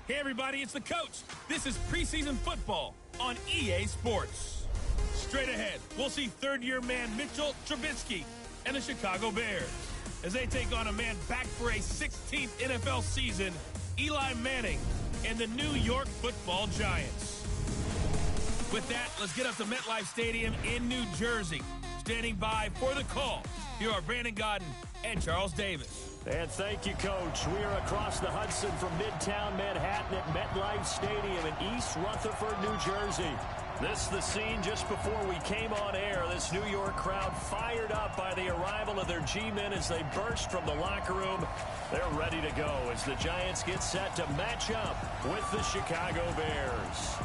Hey everybody, it's the coach. This is preseason football on EA Sports. Straight ahead, we'll see third-year man Mitchell Trubisky and the Chicago Bears as they take on a man back for a 16th NFL season, Eli Manning and the New York Football Giants. With that, let's get up to MetLife Stadium in New Jersey. Standing by for the call, here are Brandon Godden and Charles Davis. And thank you, Coach. We are across the Hudson from Midtown Manhattan at MetLife Stadium in East Rutherford, New Jersey. This is the scene just before we came on air. This New York crowd fired up by the arrival of their G-men as they burst from the locker room. They're ready to go as the Giants get set to match up with the Chicago Bears.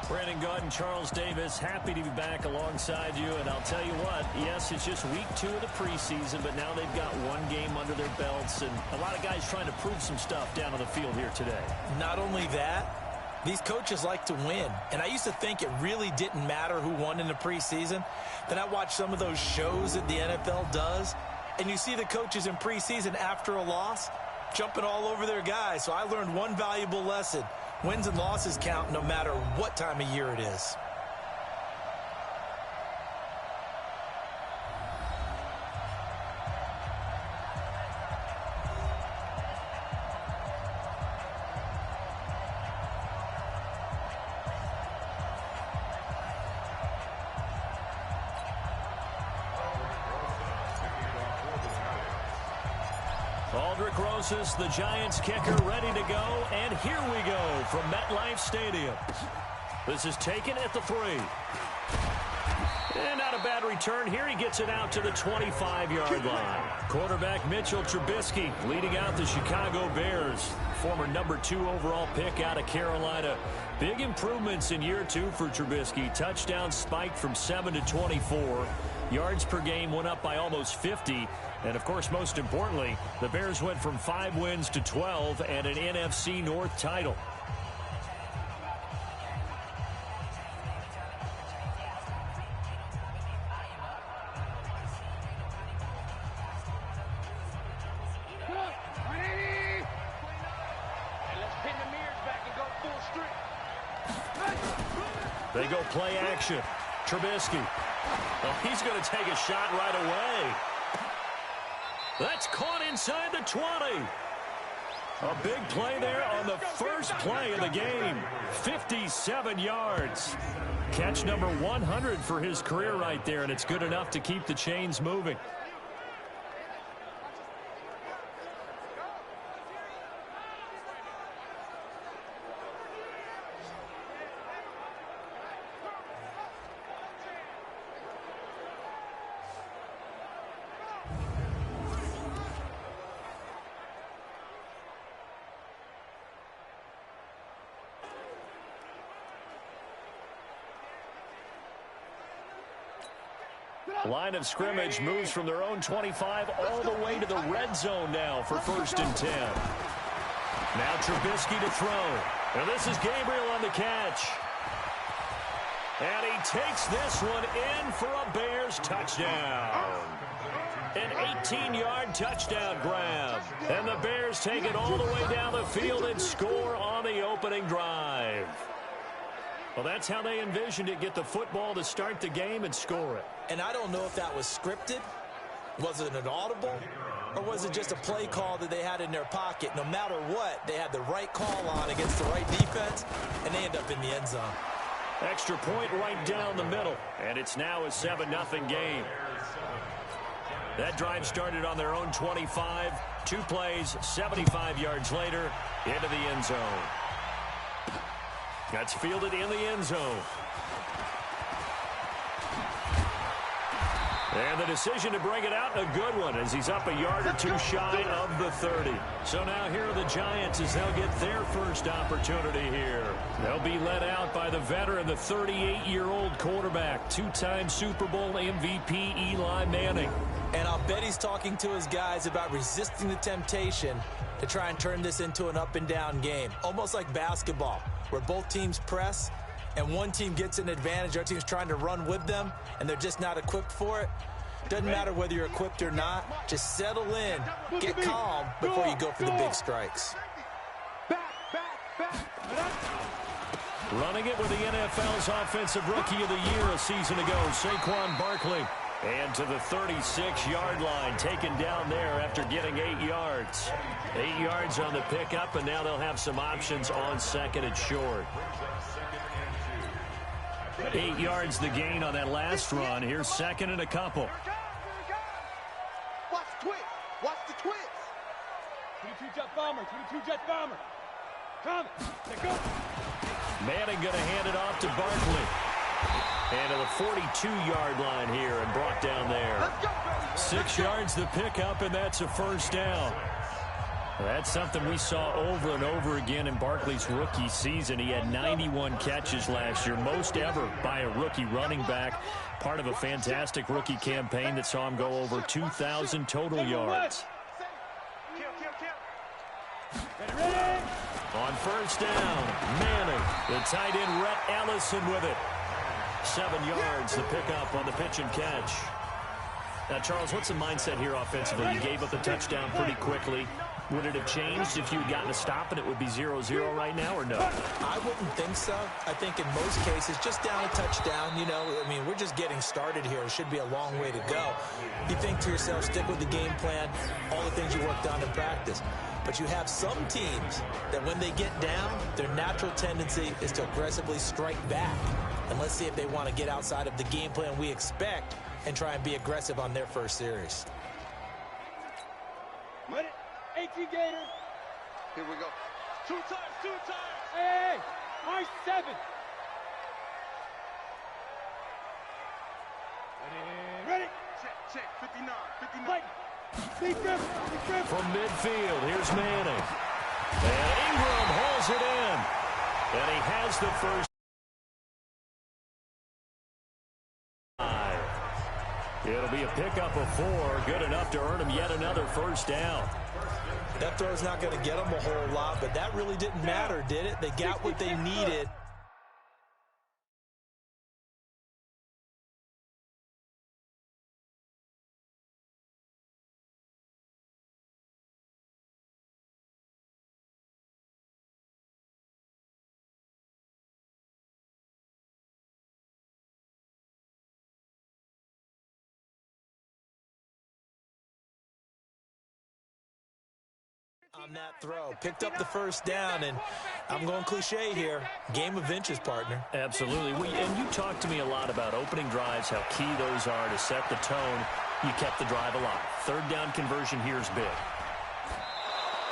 Brandon Godden, Charles Davis, happy to be back alongside you. And I'll tell you what, yes, it's just week 2 of the preseason, but now they've got one game under their belts. And a lot of guys trying to prove some stuff down on the field here today. Not only that, these coaches like to win. And I used to think it really didn't matter who won in the preseason. Then I watched some of those shows that the NFL does. And you see the coaches in preseason after a loss jumping all over their guys. So I learned one valuable lesson. Wins and losses count no matter what time of year it is. Aldrich Rosas, the Giants kicker, ready to go. And here we go from MetLife Stadium. This is taken at the 3. And not a bad return here. He gets it out to the 25-yard line. Quarterback Mitchell Trubisky leading out the Chicago Bears. Former number 2 overall pick out of Carolina. Big improvements in year 2 for Trubisky. Touchdown spiked from 7 to 24. Yards per game went up by almost 50. And, of course, most importantly, the Bears went from 5 wins to 12 and an NFC North title. They go play action. Trubisky. Oh, he's going to take a shot right away. That's caught inside the 20. A big play there on the first play of the game. 57 yards. Catch number 100 for his career right there, and it's good enough to keep the chains moving. Line of scrimmage moves from their own 25 all the way to the red zone now for 1st and 10. Now Trubisky to throw. And this is Gabriel on the catch. And he takes this one in for a Bears touchdown. An 18-yard touchdown grab. And the Bears take it all the way down the field and score on the opening drive. Well, that's how they envisioned it. Get the football to start the game and score it. And I don't know if that was scripted. Was it an audible? Or was it just a play call that they had in their pocket? No matter what, they had the right call on against the right defense, and they end up in the end zone. Extra point right down the middle. And it's now a 7-0 game. That drive started on their own 25. 2 plays, 75 yards later, into the end zone. That's fielded in the end zone. And the decision to bring it out, a good one, as he's up a yard or 2 shy of the 30. So now here are the Giants as they'll get their first opportunity here. They'll be led out by the veteran, the 38-year-old quarterback, 2-time Super Bowl MVP Eli Manning. And I'll bet he's talking to his guys about resisting the temptation to try and turn this into an up-and-down game, almost like basketball, where both teams press and one team gets an advantage, our team's trying to run with them, and they're just not equipped for it. Doesn't matter whether you're equipped or not. Just settle in, get calm before you go for the big strikes. Running it with the NFL's Offensive Rookie of the Year a season ago, Saquon Barkley. And to the 36-yard line, taken down there after getting 8 yards. 8 yards on the pickup, and now they'll have some options on second and short. 8 yards the gain on that last run. Here's second and a couple. Watch the twist. Watch the twist. 22 jet bomber. 22 jet bomber. Come. Let go. Manning going to hand it off to Barkley. And to the 42-yard line here and brought down there. 6 yards the pickup, and that's a first down. That's something we saw over and over again in Barkley's rookie season. He had 91 catches last year, most ever by a rookie running back. Part of a fantastic rookie campaign that saw him go over 2,000 total yards. On first down, Manning, the tight end Rhett Ellison with it. 7 yards, the pickup on the pitch and catch. Now, Charles, what's the mindset here offensively? You gave up the touchdown pretty quickly. Would it have changed if you had gotten a stop and it would be 0-0 right now, or no? I wouldn't think so. I think in most cases, just down a touchdown, you know, I mean, we're just getting started here. It should be a long way to go. You think to yourself, stick with the game plan, all the things you worked on in practice. But you have some teams that when they get down, their natural tendency is to aggressively strike back. And let's see if they want to get outside of the game plan we expect and try and be aggressive on their first series. 18 Gator. Here we go. 2 times, 2 times. Hey, march 7. Ready. Check. 59. Fight. From midfield, here's Manning. And Ingram hauls it in. And he has the first. It'll be a pickup of 4, good enough to earn him yet another first down. That throw's not going to get them a whole lot, but that really didn't matter, did it? They got what they needed. On that throw, picked up the first down, and I'm going cliche here. Game of inches, partner. Absolutely. And you talked to me a lot about opening drives, how key those are to set the tone. You kept the drive alive. Third down conversion here is big.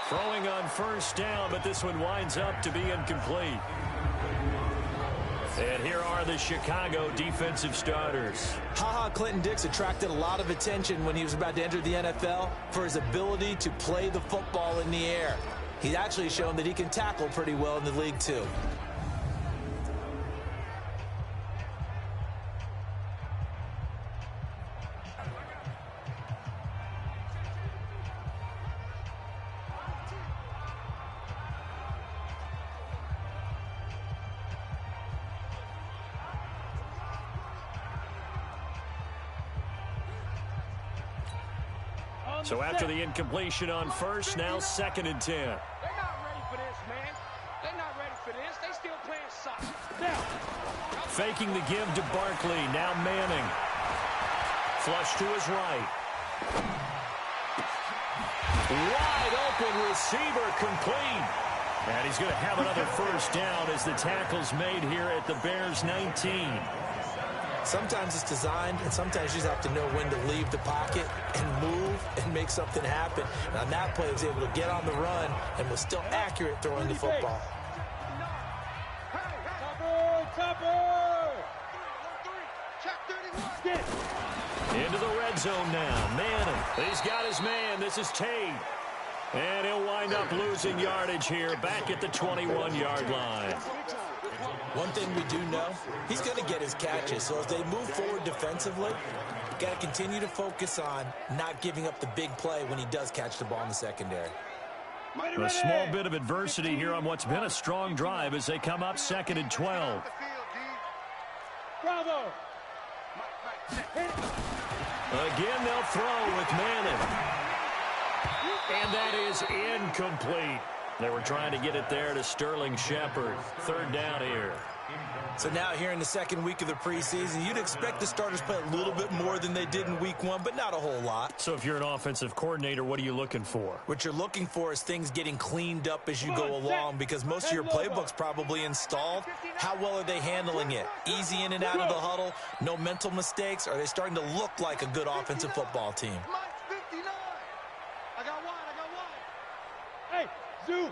Throwing on first down, but this one winds up to be incomplete. And here are the Chicago defensive starters. Clinton Dix attracted a lot of attention when he was about to enter the NFL for his ability to play the football in the air. He's actually shown that he can tackle pretty well in the league, too. So after the incompletion on first, now 2nd and 10. They're not ready for this, man. They're not ready for this. They still playing soccer. Now. Faking the give to Barkley. Now Manning. Flush to his right. Wide open receiver complete. And he's going to have another first down as the tackle's made here at the Bears 19. Sometimes it's designed, and sometimes you just have to know when to leave the pocket and move and make something happen. And on that play, he was able to get on the run and was still accurate throwing the football. Into the red zone now. Manning, he's got his man. This is Tate. And he'll wind up losing yardage here back at the 21-yard line. One thing we do know, he's going to get his catches. So as they move forward defensively, got to continue to focus on not giving up the big play when he does catch the ball in the secondary. A small bit of adversity here on what's been a strong drive as they come up 2nd and 12. Bravo. Again, they'll throw with Manning. And that is incomplete. They were trying to get it there to Sterling Shepard. Third down here. So now here in the second week of the preseason, you'd expect the starters play a little bit more than they did in week one, but not a whole lot. So if you're an offensive coordinator, what are you looking for? What you're looking for is things getting cleaned up as you go along, because most of your playbook's probably installed. How well are they handling it? Easy in and out of the huddle, no mental mistakes? Are they starting to look like a good offensive football team? Mike 59. I got wide. Hey, Zoo.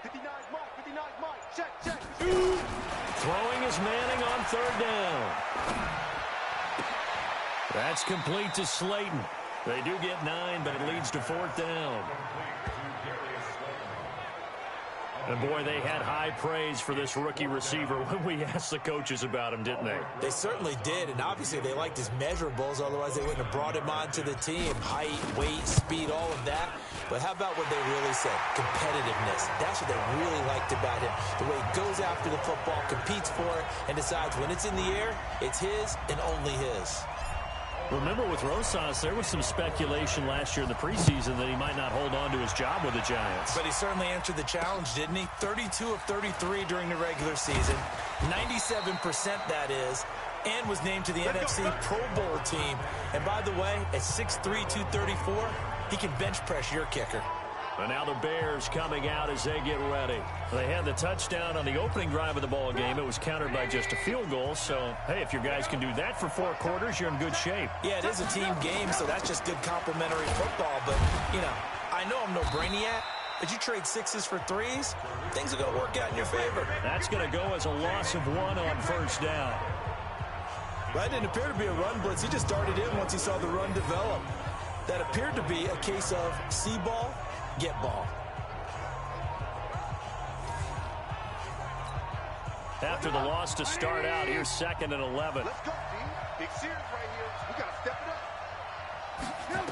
59 Mike. 59 Mike. Check. Zoo. Throwing is Manning on third down. That's complete to Slayton. They do get 9, but it leads to fourth down. And boy, they had high praise for this rookie receiver when we asked the coaches about him, didn't they? They certainly did, and obviously they liked his measurables, otherwise they wouldn't have brought him onto the team. Height, weight, speed, all of that. But how about what they really said? Competitiveness. That's what they really liked about him. The way he goes after the football, competes for it, and decides when it's in the air, it's his and only his. Remember with Rosas, there was some speculation last year in the preseason that he might not hold on to his job with the Giants. But he certainly answered the challenge, didn't he? 32 of 33 during the regular season, 97% that is, and was named to the NFC Pro Bowl team. And by the way, at 6'3", 234, he can bench press your kicker. And now the Bears coming out as they get ready. They had the touchdown on the opening drive of the ball game. It was countered by just a field goal. So, hey, if your guys can do that for 4 quarters, you're in good shape. Yeah, it is a team game, so that's just good complimentary football. But, you know, I know I'm no brainiac, but you trade 6s for 3s, things are going to work out in your favor. That's going to go as a loss of 1 on first down. That didn't appear to be a run blitz. He just darted in once he saw the run develop. That appeared to be a case of see ball, get ball. After the loss to start out, here's 2nd and 11. Let's go, team. Big series right here. We got to step it up.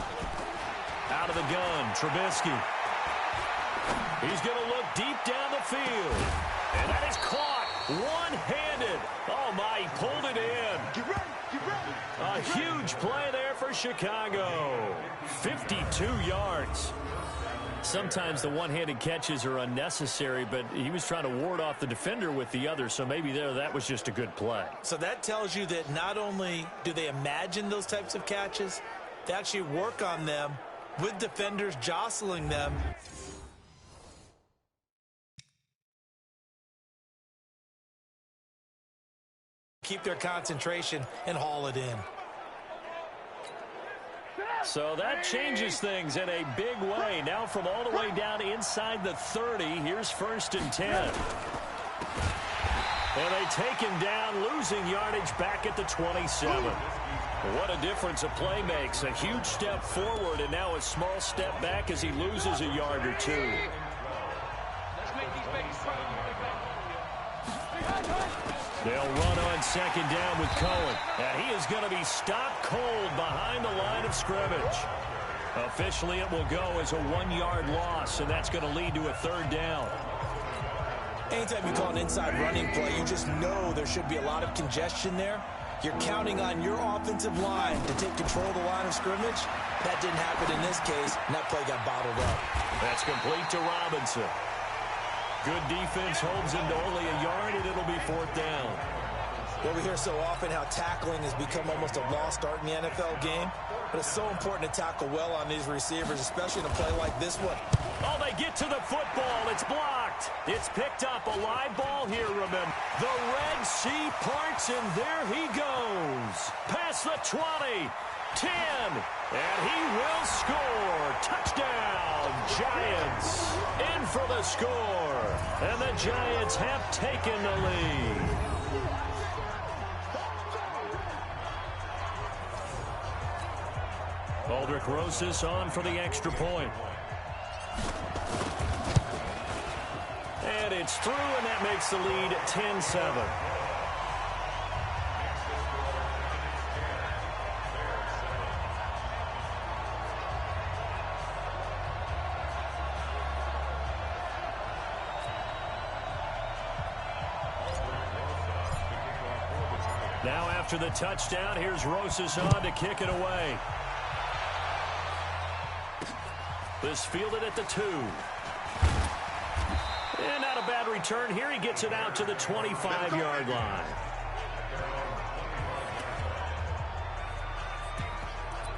Out of the gun, Trubisky. He's going to look deep down the field. And that is caught one-handed. Oh, my, he pulled it in. Get ready. A huge play there for Chicago. 52 yards. Sometimes the one-handed catches are unnecessary, but he was trying to ward off the defender with the other, so maybe that was just a good play. So that tells you that not only do they imagine those types of catches, they actually work on them with defenders jostling them. Keep their concentration and haul it in. So that changes things in a big way. Now from all the way down inside the 30, here's 1st and 10. And they take him down, losing yardage back at the 27. What a difference a play makes. A huge step forward and now a small step back as he loses a yard or 2. Let's make these babies proud. They'll run on 2nd down with Cohen. And he is going to be stopped cold behind the line of scrimmage. Officially, it will go as a 1-yard loss, and that's going to lead to a 3rd down. Anytime you call an inside running play, you just know there should be a lot of congestion there. You're counting on your offensive line to take control of the line of scrimmage. That didn't happen in this case, and that play got bottled up. That's complete to Robinson. Good defense holds him to only a yard, and it'll be 4th down. Well, we hear so often how tackling has become almost a lost art in the NFL game, but it's so important to tackle well on these receivers, especially in a play like this one. Oh, they get to the football. It's blocked. It's picked up. A live ball here, remember. The Red Sea parts, and there he goes. Past the 20, 10, and he will score. Touchdown, Giants. In for the score. And the Giants have taken the lead. Aldrich Rosas on for the extra point. And it's through, and that makes the lead 10-7. Now after the touchdown, here's Rosas on to kick it away. This fielded at the 2. And not a bad return here. He gets it out to the 25-yard line.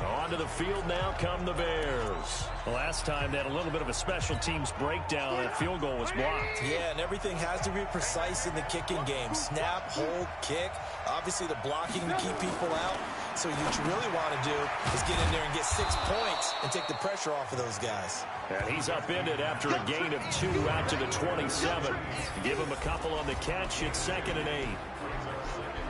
Onto the field now come the Bears. Last time they had a little bit of a special teams breakdown. That field goal was blocked. Yeah, and everything has to be precise in the kicking game. Snap, hold, kick. Obviously the blocking to keep people out. So what you really want to do is get in there and get 6 points and take the pressure off of those guys. And he's upended after a gain of 2 out to the 27. Give him a couple on the catch. It's 2nd and 8.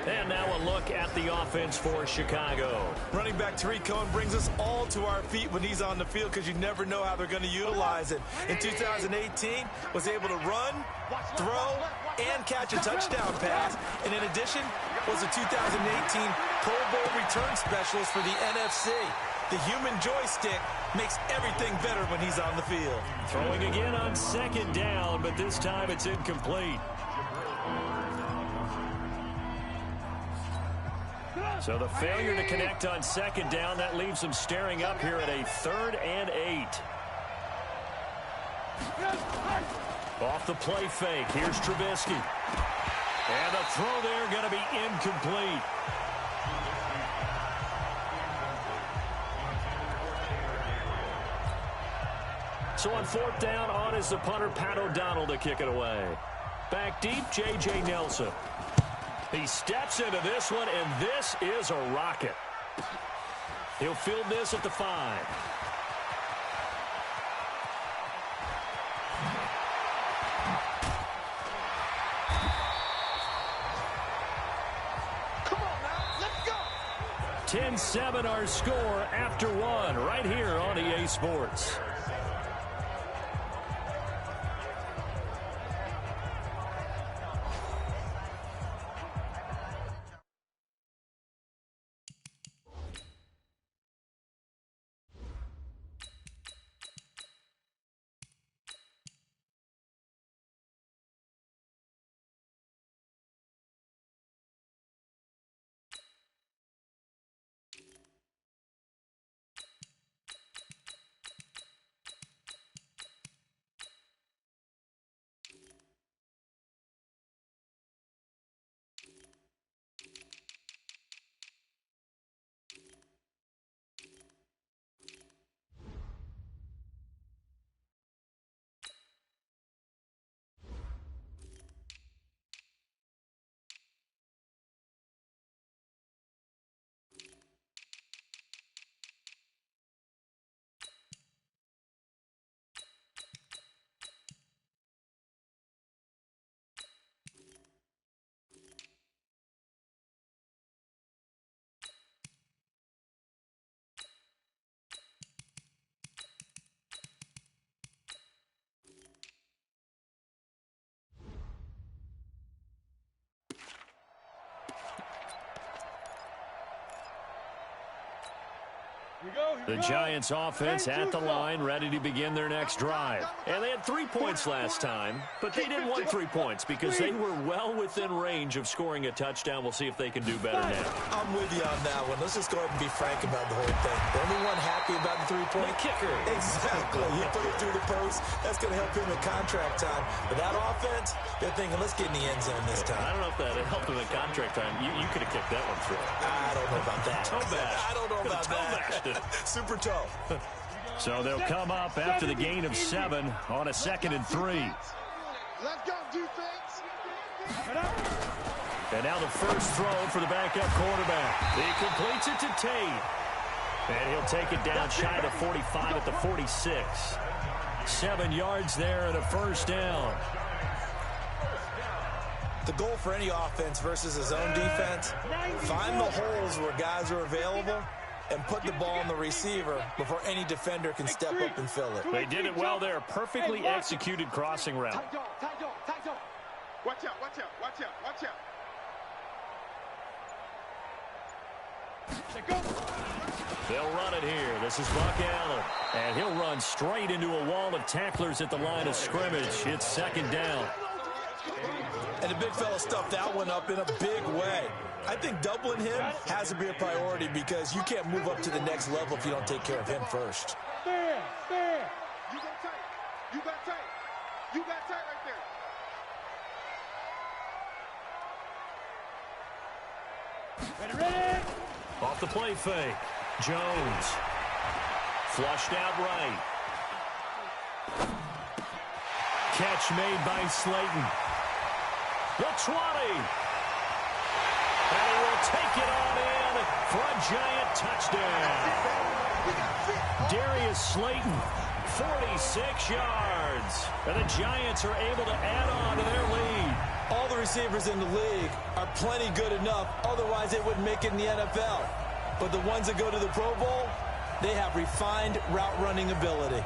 And now a look at the offense for Chicago. Running back Tariq Cohen brings us all to our feet when he's on the field because you never know how they're going to utilize it. In 2018, was able to run, throw, and catch a touchdown pass. And in addition, was a 2018 Pro Bowl return specialist for the NFC. The human joystick makes everything better when he's on the field. Throwing again on 2nd down, but this time it's incomplete. So the failure to connect on 2nd down, that leaves them staring up here at a 3rd and 8. Off the play fake, here's Trubisky. And the throw there going to be incomplete. So on 4th down, on is the punter, Pat O'Donnell, to kick it away. Back deep, J.J. Nelson. He steps into this one, and this is a rocket. He'll field this at the 5. Come on now, let's go. 10-7 our score after 1 right here on EA Sports. The Giants offense at the line, ready to begin their next drive. And they had 3 points last time, but they didn't want 3 points because they were well within range of scoring a touchdown. We'll see if they can do better now. I'm with you on that one. Let's just go ahead and be frank about the whole thing. The only one happy about the 3-point kicker. Exactly. He put it through the post. That's going to help him in contract time. But that offense, they're thinking, let's get in the end zone this time. I don't know if that helped him in contract time. You could have kicked that one through. I don't know about that. Toe bash. I don't know about that. Super toe. So they'll come up after the gain of 7 on a 2nd and 3. Let's go, defense. And now the first throw for the backup quarterback. He completes it to Tate. And he'll take it down shy of the 45 at the 46. 7 yards there and a first down. The goal for any offense versus his own defense, find the holes where guys are available and put the ball on the receiver before any defender can step up and fill it. They did it well there. Perfectly executed crossing route. Watch out, watch out, watch out, watch out. They'll run it here. This is Buck Allen. And he'll run straight into a wall of tacklers at the line of scrimmage. It's 2nd down. And the big fella stuffed that one up in a big way. I think doubling him has to be a priority because you can't move up to the next level if you don't take care of him first. Fair. You got tight. You got tight. You got tight right there. Ready. Off the play fake. Jones. Flushed out right. Catch made by Slayton. The 20. And he will take it on in for a giant touchdown. Darius Slayton, 46 yards. And the Giants are able to add on to their lead. All the receivers in the league are plenty good enough. Otherwise, they wouldn't make it in the NFL. But the ones that go to the Pro Bowl, they have refined route running ability.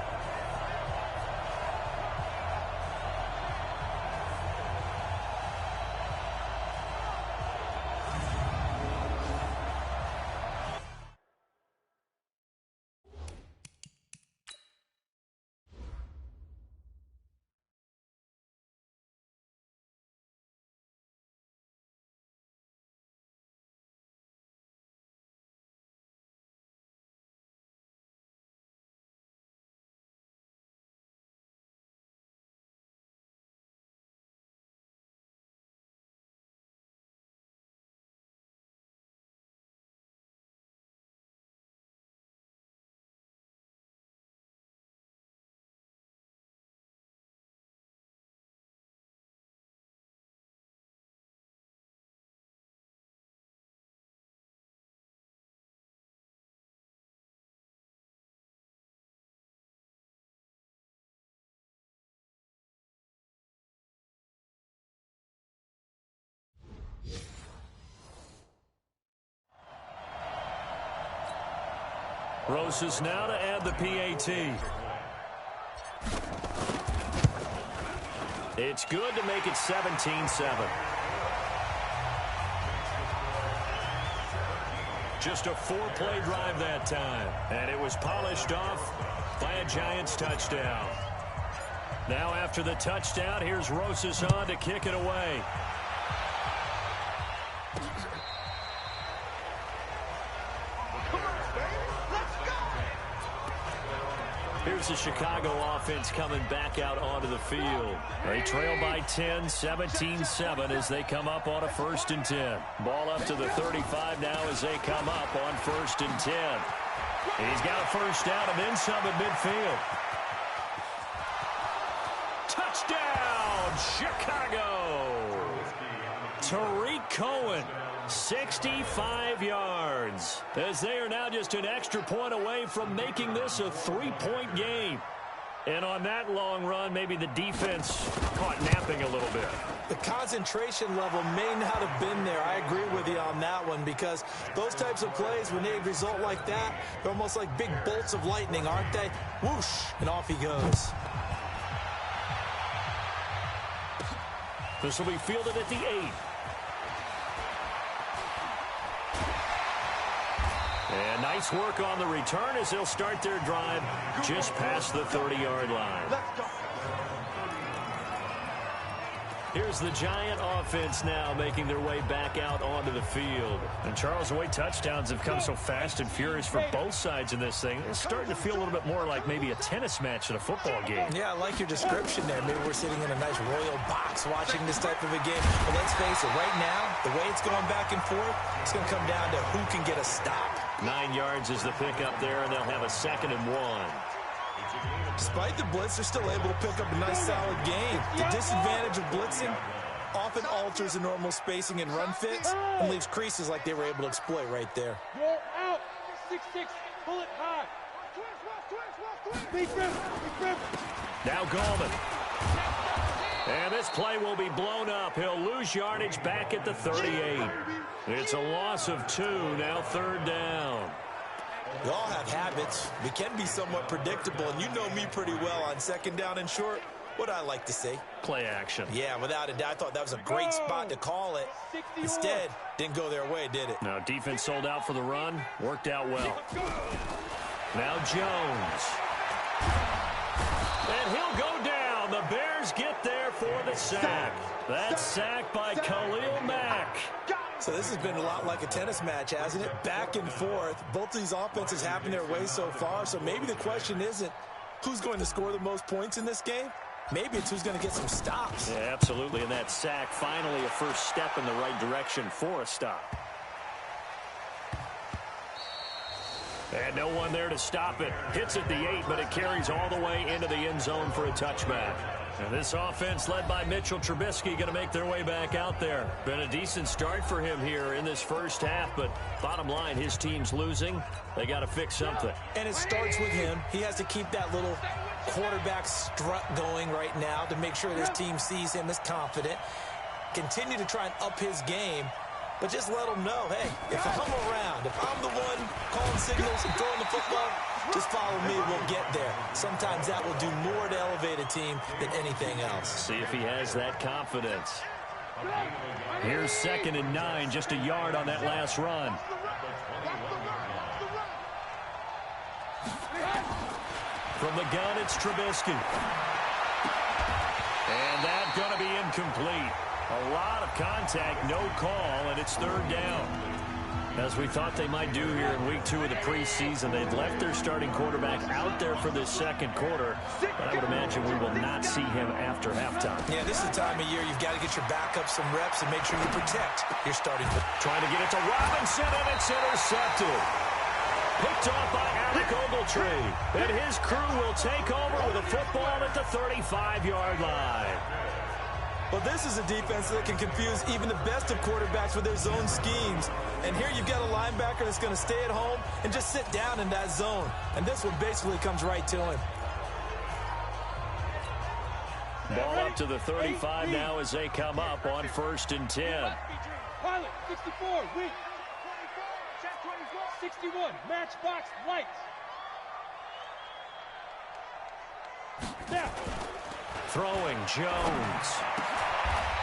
Rosas now to add the PAT. It's good to make it 17-7. Just a 4-play drive that time. And it was polished off by a Giants touchdown. Now after the touchdown, here's Rosas on to kick it away. Here's the Chicago offense coming back out onto the field. They trail by 10, 17-7 as they come up on a 1st and 10. Ball up to the 35 now as they come up on 1st and 10. He's got a first down and then some at midfield. Touchdown, Chicago! Tariq Cohen. 65 yards as they are now just an extra point away from making this a 3-point game. And on that long run, maybe the defense caught napping a little bit. The concentration level may not have been there. I agree with you on that one because those types of plays, when they result like that, they're almost like big bolts of lightning, aren't they? Whoosh, and off he goes. This will be fielded at the 8. And nice work on the return as they'll start their drive just past the 30-yard line. Here's the Giant offense now making their way back out onto the field. And Charles, the way touchdowns have come so fast and furious for both sides in this thing, it's starting to feel a little bit more like maybe a tennis match at a football game. Yeah, I like your description there. Maybe we're sitting in a nice royal box watching this type of a game. But let's face it, right now, the way it's going back and forth, it's going to come down to who can get a stop. 9 yards is the pickup there, and they'll have a 2nd and 1. Despite the blitz, they're still able to pick up a nice solid gain. The disadvantage of blitzing often alters the normal spacing and run fits and leaves creases like they were able to exploit right there. Roll out. 6-6. Pull it high. Now Gallman. And this play will be blown up. He'll lose yardage back at the 38. It's a loss of 2, now 3rd down. We all have habits. We can be somewhat predictable, and you know me pretty well on 2nd down and short. What I like to say? Play action. Yeah, without a doubt. I thought that was a great spot to call it. Instead, didn't go their way, did it? Now defense sold out for the run. Worked out well. Now Jones. And he'll go down. The Bears get there for the sack. That's sacked by Khalil Mack. So this has been a lot like a tennis match, hasn't it? Back and forth. Both of these offenses having their way so far. So maybe the question isn't who's going to score the most points in this game. Maybe it's who's going to get some stops. Yeah, absolutely. And that sack, finally a first step in the right direction for a stop. And no one there to stop it. Hits at the 8, but it carries all the way into the end zone for a touchback. And this offense led by Mitchell Trubisky going to make their way back out there. Been a decent start for him here in this first half, but bottom line, his team's losing. They got to fix something. And it starts with him. He has to keep that little quarterback strut going right now to make sure this team sees him as confident. Continue to try and up his game, but just let him know, hey, if I'm around, if I'm the one calling signals and throwing the football, just follow me, we'll get there. Sometimes that will do more to elevate a team than anything else. See if he has that confidence. Here's 2nd and 9, just a yard on that last run. From the gun, it's Trubisky. And that's going to be incomplete. A lot of contact, no call, and it's 3rd down. As we thought they might do here in week 2 of the preseason, they'd left their starting quarterback out there for this second quarter, but I would imagine we will not see him after halftime. Yeah, this is the time of year you've got to get your backup some reps and make sure you protect your starting. Trying to get it to Robinson, and it's intercepted. Picked off by Alec Ogletree, and his crew will take over with a football at the 35-yard line. Well, this is a defense that can confuse even the best of quarterbacks with their zone schemes. And here you've got a linebacker that's going to stay at home and just sit down in that zone. And this one basically comes right to him. Ball up to the 35 now as they come up on 1st and 10. Pilot, 64, weak. 61, matchbox, lights. Now. Throwing, Jones.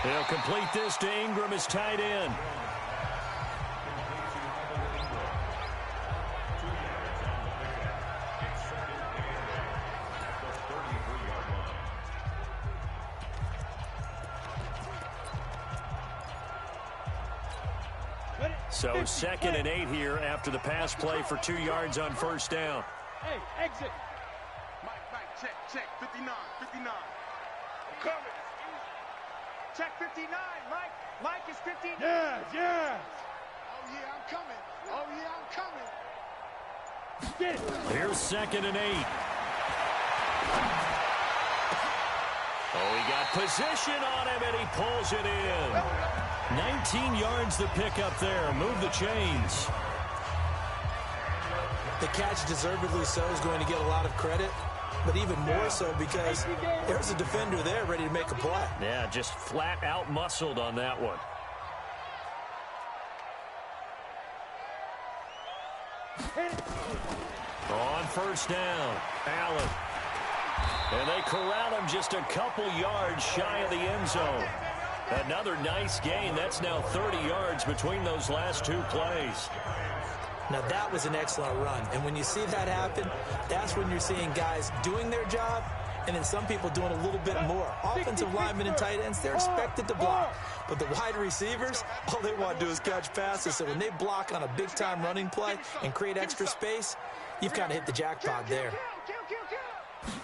He'll complete this to Ingram as tight end. So 2nd and 8 here after the pass play for 2 yards on 1st down. Hey, exit. Mike, check, 59. Coming. Check 59, Mike. Mike is 59. Yeah. Oh, yeah, I'm coming. Get it. Here's 2nd and 8. Oh, he got position on him, and he pulls it in. 19 yards the pick up there. Move the chains. The catch, deservedly so, is going to get a lot of credit, but even more so because there's a defender there ready to make a play. Yeah, just flat out muscled on that one. On 1st down, Allen. And they corral him just a couple yards shy of the end zone. Another nice gain. That's now 30 yards between those last 2 plays. Now, that was an excellent run. And when you see that happen, that's when you're seeing guys doing their job and then some people doing a little bit more. Offensive linemen and tight ends, they're expected to block. But the wide receivers, all they want to do is catch passes. So when they block on a big-time running play and create extra space, you've kind of hit the jackpot there.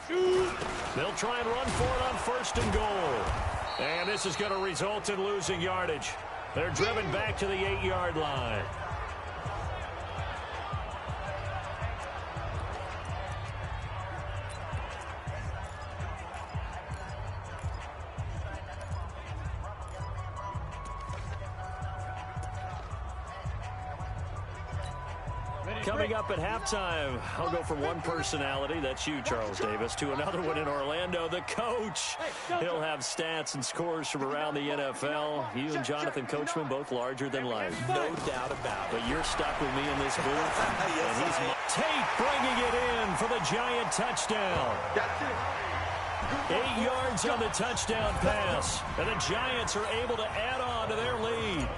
They'll try and run for it on 1st and goal. And this is going to result in losing yardage. They're driven back to the 8-yard line. Coming up at halftime, I'll go from one personality, that's you, Charles Davis, to another one in Orlando, the coach. He'll have stats and scores from around the NFL. You and Jonathan Coachman, both larger than life. No doubt about it. But you're stuck with me in this booth. And he's Tate bringing it in for the Giant touchdown. 8 yards on the touchdown pass. And the Giants are able to add on to their lead.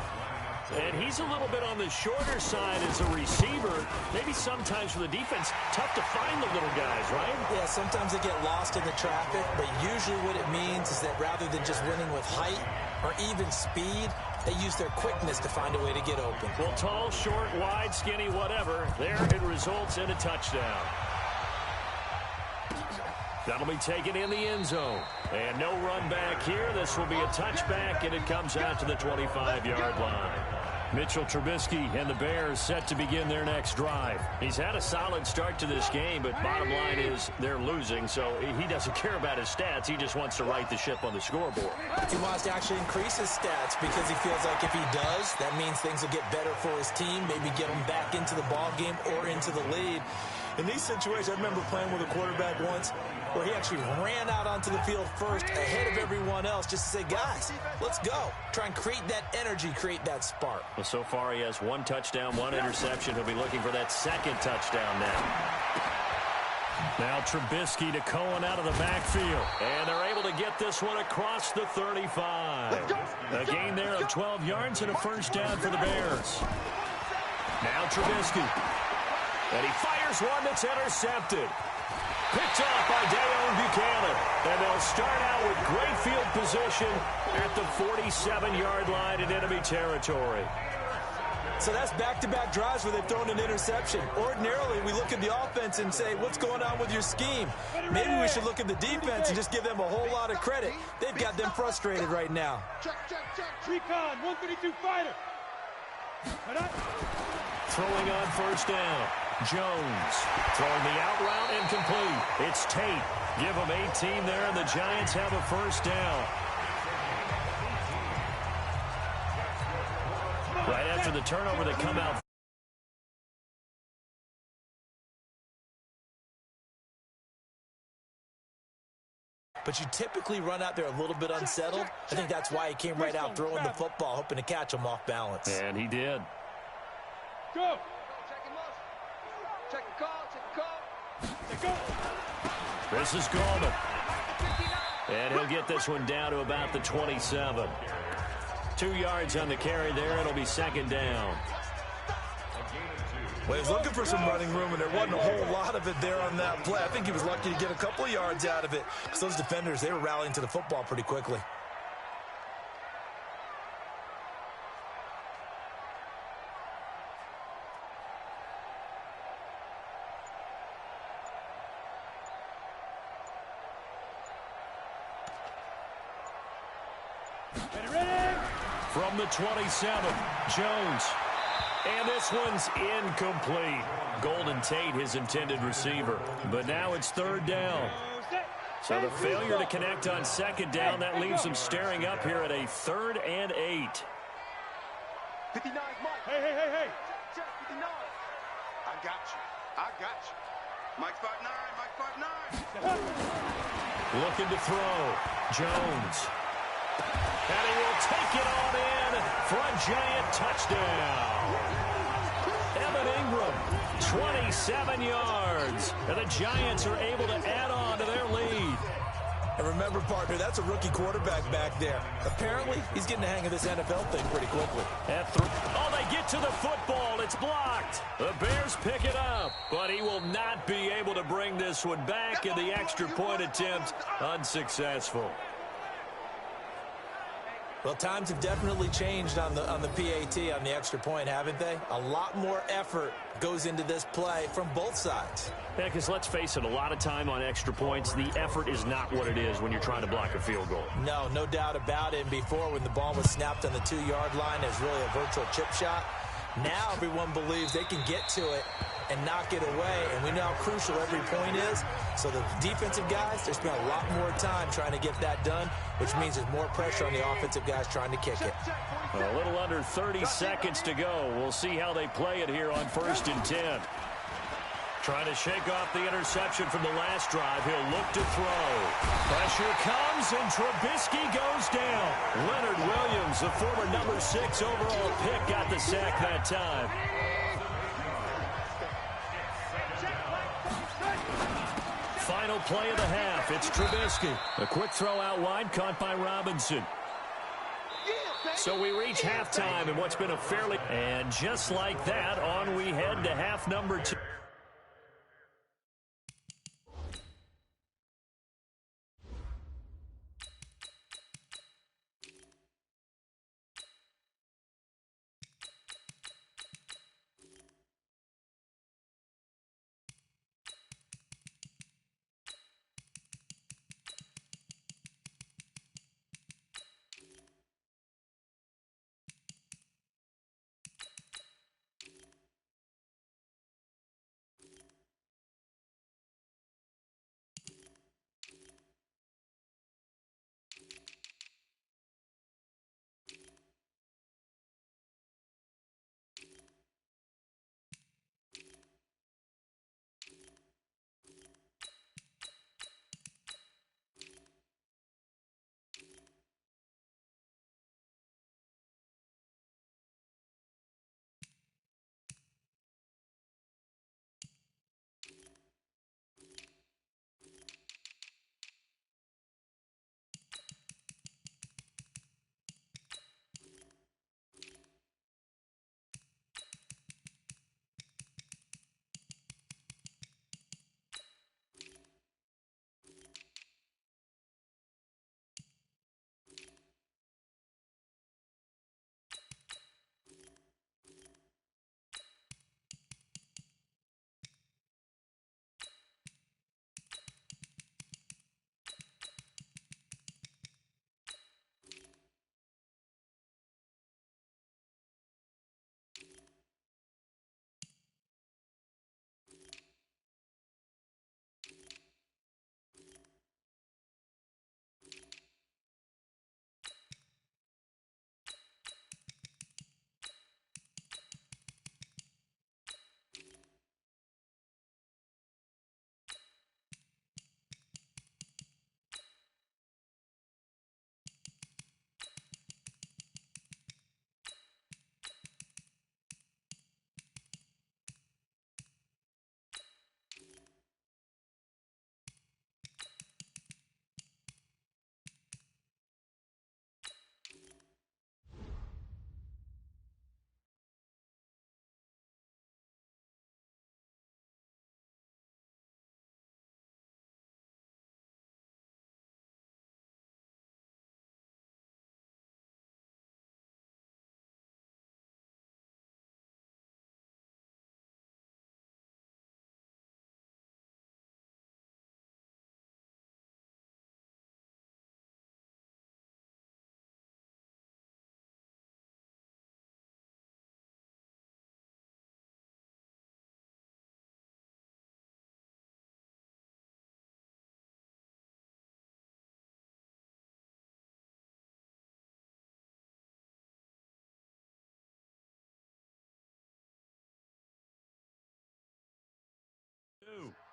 And he's a little bit on the shorter side as a receiver. Maybe sometimes for the defense, tough to find the little guys, right? Yeah, sometimes they get lost in the traffic, but usually what it means is that rather than just winning with height or even speed, they use their quickness to find a way to get open. Well, tall, short, wide, skinny, whatever, there it results in a touchdown. That'll be taken in the end zone. And no run back here. This will be a touchback, and it comes out to the 25-yard line. Mitchell Trubisky and the Bears set to begin their next drive. He's had a solid start to this game, but bottom line is they're losing, so he doesn't care about his stats. He just wants to right the ship on the scoreboard. He wants to actually increase his stats because he feels like if he does, that means things will get better for his team, maybe get him back into the ball game or into the lead. In these situations, I remember playing with a quarterback once where he actually ran out onto the field first ahead of everyone else just to say, guys, let's go. Try and create that energy, create that spark. Well, so far he has 1 touchdown, 1 interception. He'll be looking for that second touchdown now. Now Trubisky to Cohen out of the backfield. And they're able to get this one across the 35. A gain there of 12 yards and a first down for the Bears. Now Trubisky. And he fires one that's intercepted. Picked off by Dayon Buchanan. And they'll start out with great field position at the 47-yard line in enemy territory. So that's back-to-back drives where they've thrown an interception. Ordinarily, we look at the offense and say, what's going on with your scheme? Maybe we should look at the defense and just give them a whole lot of credit. They've got them frustrated right now. Recon, 132 fighter. Throwing on first down. Jones throwing the out route incomplete. It's Tate. Give them 18 there, and the Giants have a first down. Right after the turnover, they come out. But you typically run out there a little bit unsettled. I think that's why he came right out throwing the football, hoping to catch him off balance. And he did. Go. Check the call. This is Gallman. And he'll get this one down to about the 27. 2 yards on the carry there. It'll be second down. Well, he was looking for some running room, and there wasn't a whole lot of it there on that play. I think he was lucky to get a couple of yards out of it because those defenders, they were rallying to the football pretty quickly. From the 27, Jones. And this one's incomplete. Golden Tate, his intended receiver. But now it's third down. So the failure to connect on second down, that leaves them staring up here at a 3rd and 8. 59, Mike. Hey. Check 59. I got you. Mike 5'9", Mike 5'9". Looking to throw. Jones. And he will take it on in for a giant touchdown. Evan Ingram, 27 yards. And the Giants are able to add on to their lead. And remember, partner, that's a rookie quarterback back there. Apparently, he's getting the hang of this NFL thing pretty quickly. Oh, they get to the football. It's blocked. The Bears pick it up, but he will not be able to bring this one back, and the extra point attempt unsuccessful. Well, times have definitely changed on the PAT, on the extra point, haven't they? A lot more effort goes into this play from both sides. Yeah, because let's face it, a lot of time on extra points, the effort is not what it is when you're trying to block a field goal. No doubt about it. And before, when the ball was snapped on the 2-yard line, it was really a virtual chip shot. Now everyone believes they can get to it and knock it away, and we know how crucial every point is. So the defensive guys, they spend a lot more time trying to get that done, which means there's more pressure on the offensive guys trying to kick it. A little under 30 seconds to go. We'll see how they play it here on 1st and 10. Trying to shake off the interception from the last drive. He'll look to throw. Pressure comes, and Trubisky goes down. Leonard Williams, the former number 6 overall pick, got the sack that time. Final play of the half. It's Trubisky. A quick throw out wide, caught by Robinson. So we reach halftime in what's been a fairly... And just like that, on we head to half number 2.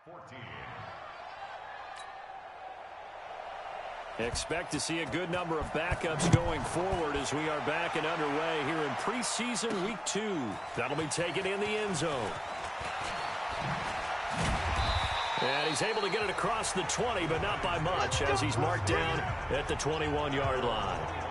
14. Expect to see a good number of backups going forward as we are back and underway here in preseason week 2. That'll be taken in the end zone. And he's able to get it across the 20, but not by much, as he's marked down at the 21-yard line.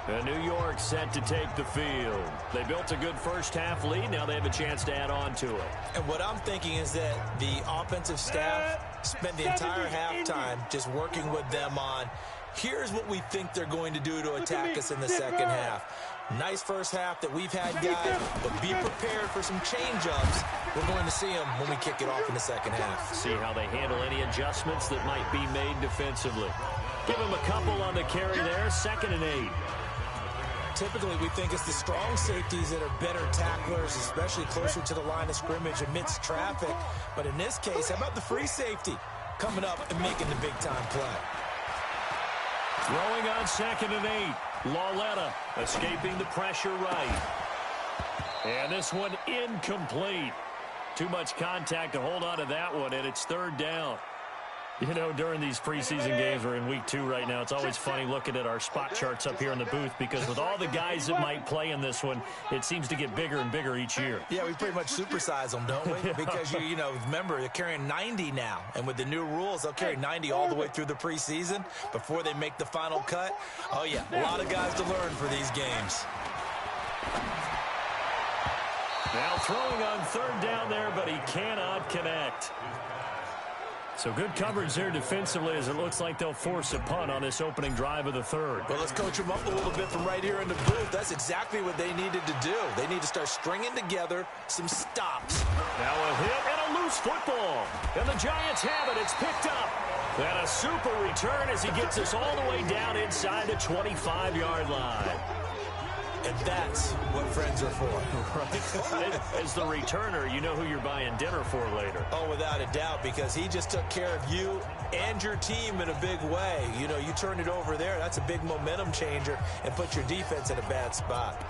And New York set to take the field. They built a good first-half lead. Now they have a chance to add on to it. And what I'm thinking is that the offensive staff spent the entire halftime just working with them on, here's what we think they're going to do to attack us in the second half. Nice first half that we've had, guys, but be prepared for some change-ups. We're going to see them when we kick it off in the second half. See how they handle any adjustments that might be made defensively. Give them a couple on the carry there, 2nd and 8. Typically, we think it's the strong safeties that are better tacklers, especially closer to the line of scrimmage amidst traffic. But in this case, how about the free safety coming up and making the big-time play? Throwing on 2nd and 8. Lauletta escaping the pressure right. And this one incomplete. Too much contact to hold on to that one, and it's 3rd down. You know, during these preseason games, we're in week 2 right now, it's always funny looking at our spot charts up here in the booth because with all the guys that might play in this one, it seems to get bigger and bigger each year. Yeah, we pretty much supersize them, don't we? Because, you know, remember, they're carrying 90 now. And with the new rules, they'll carry 90 all the way through the preseason before they make the final cut. Oh, yeah, a lot of guys to learn for these games. Now throwing on 3rd down there, but he cannot connect. So good coverage there defensively as it looks like they'll force a punt on this opening drive of the 3rd. Well, let's coach them up a little bit from right here in the booth. That's exactly what they needed to do. They need to start stringing together some stops. Now a hit and a loose football. And the Giants have it. It's picked up. And a super return as he gets us all the way down inside the 25-yard line. And that's what friends are for. Right. As the returner, you know who you're buying dinner for later. Oh, without a doubt, because he just took care of you and your team in a big way. You know, you turned it over there. That's a big momentum changer and put your defense in a bad spot.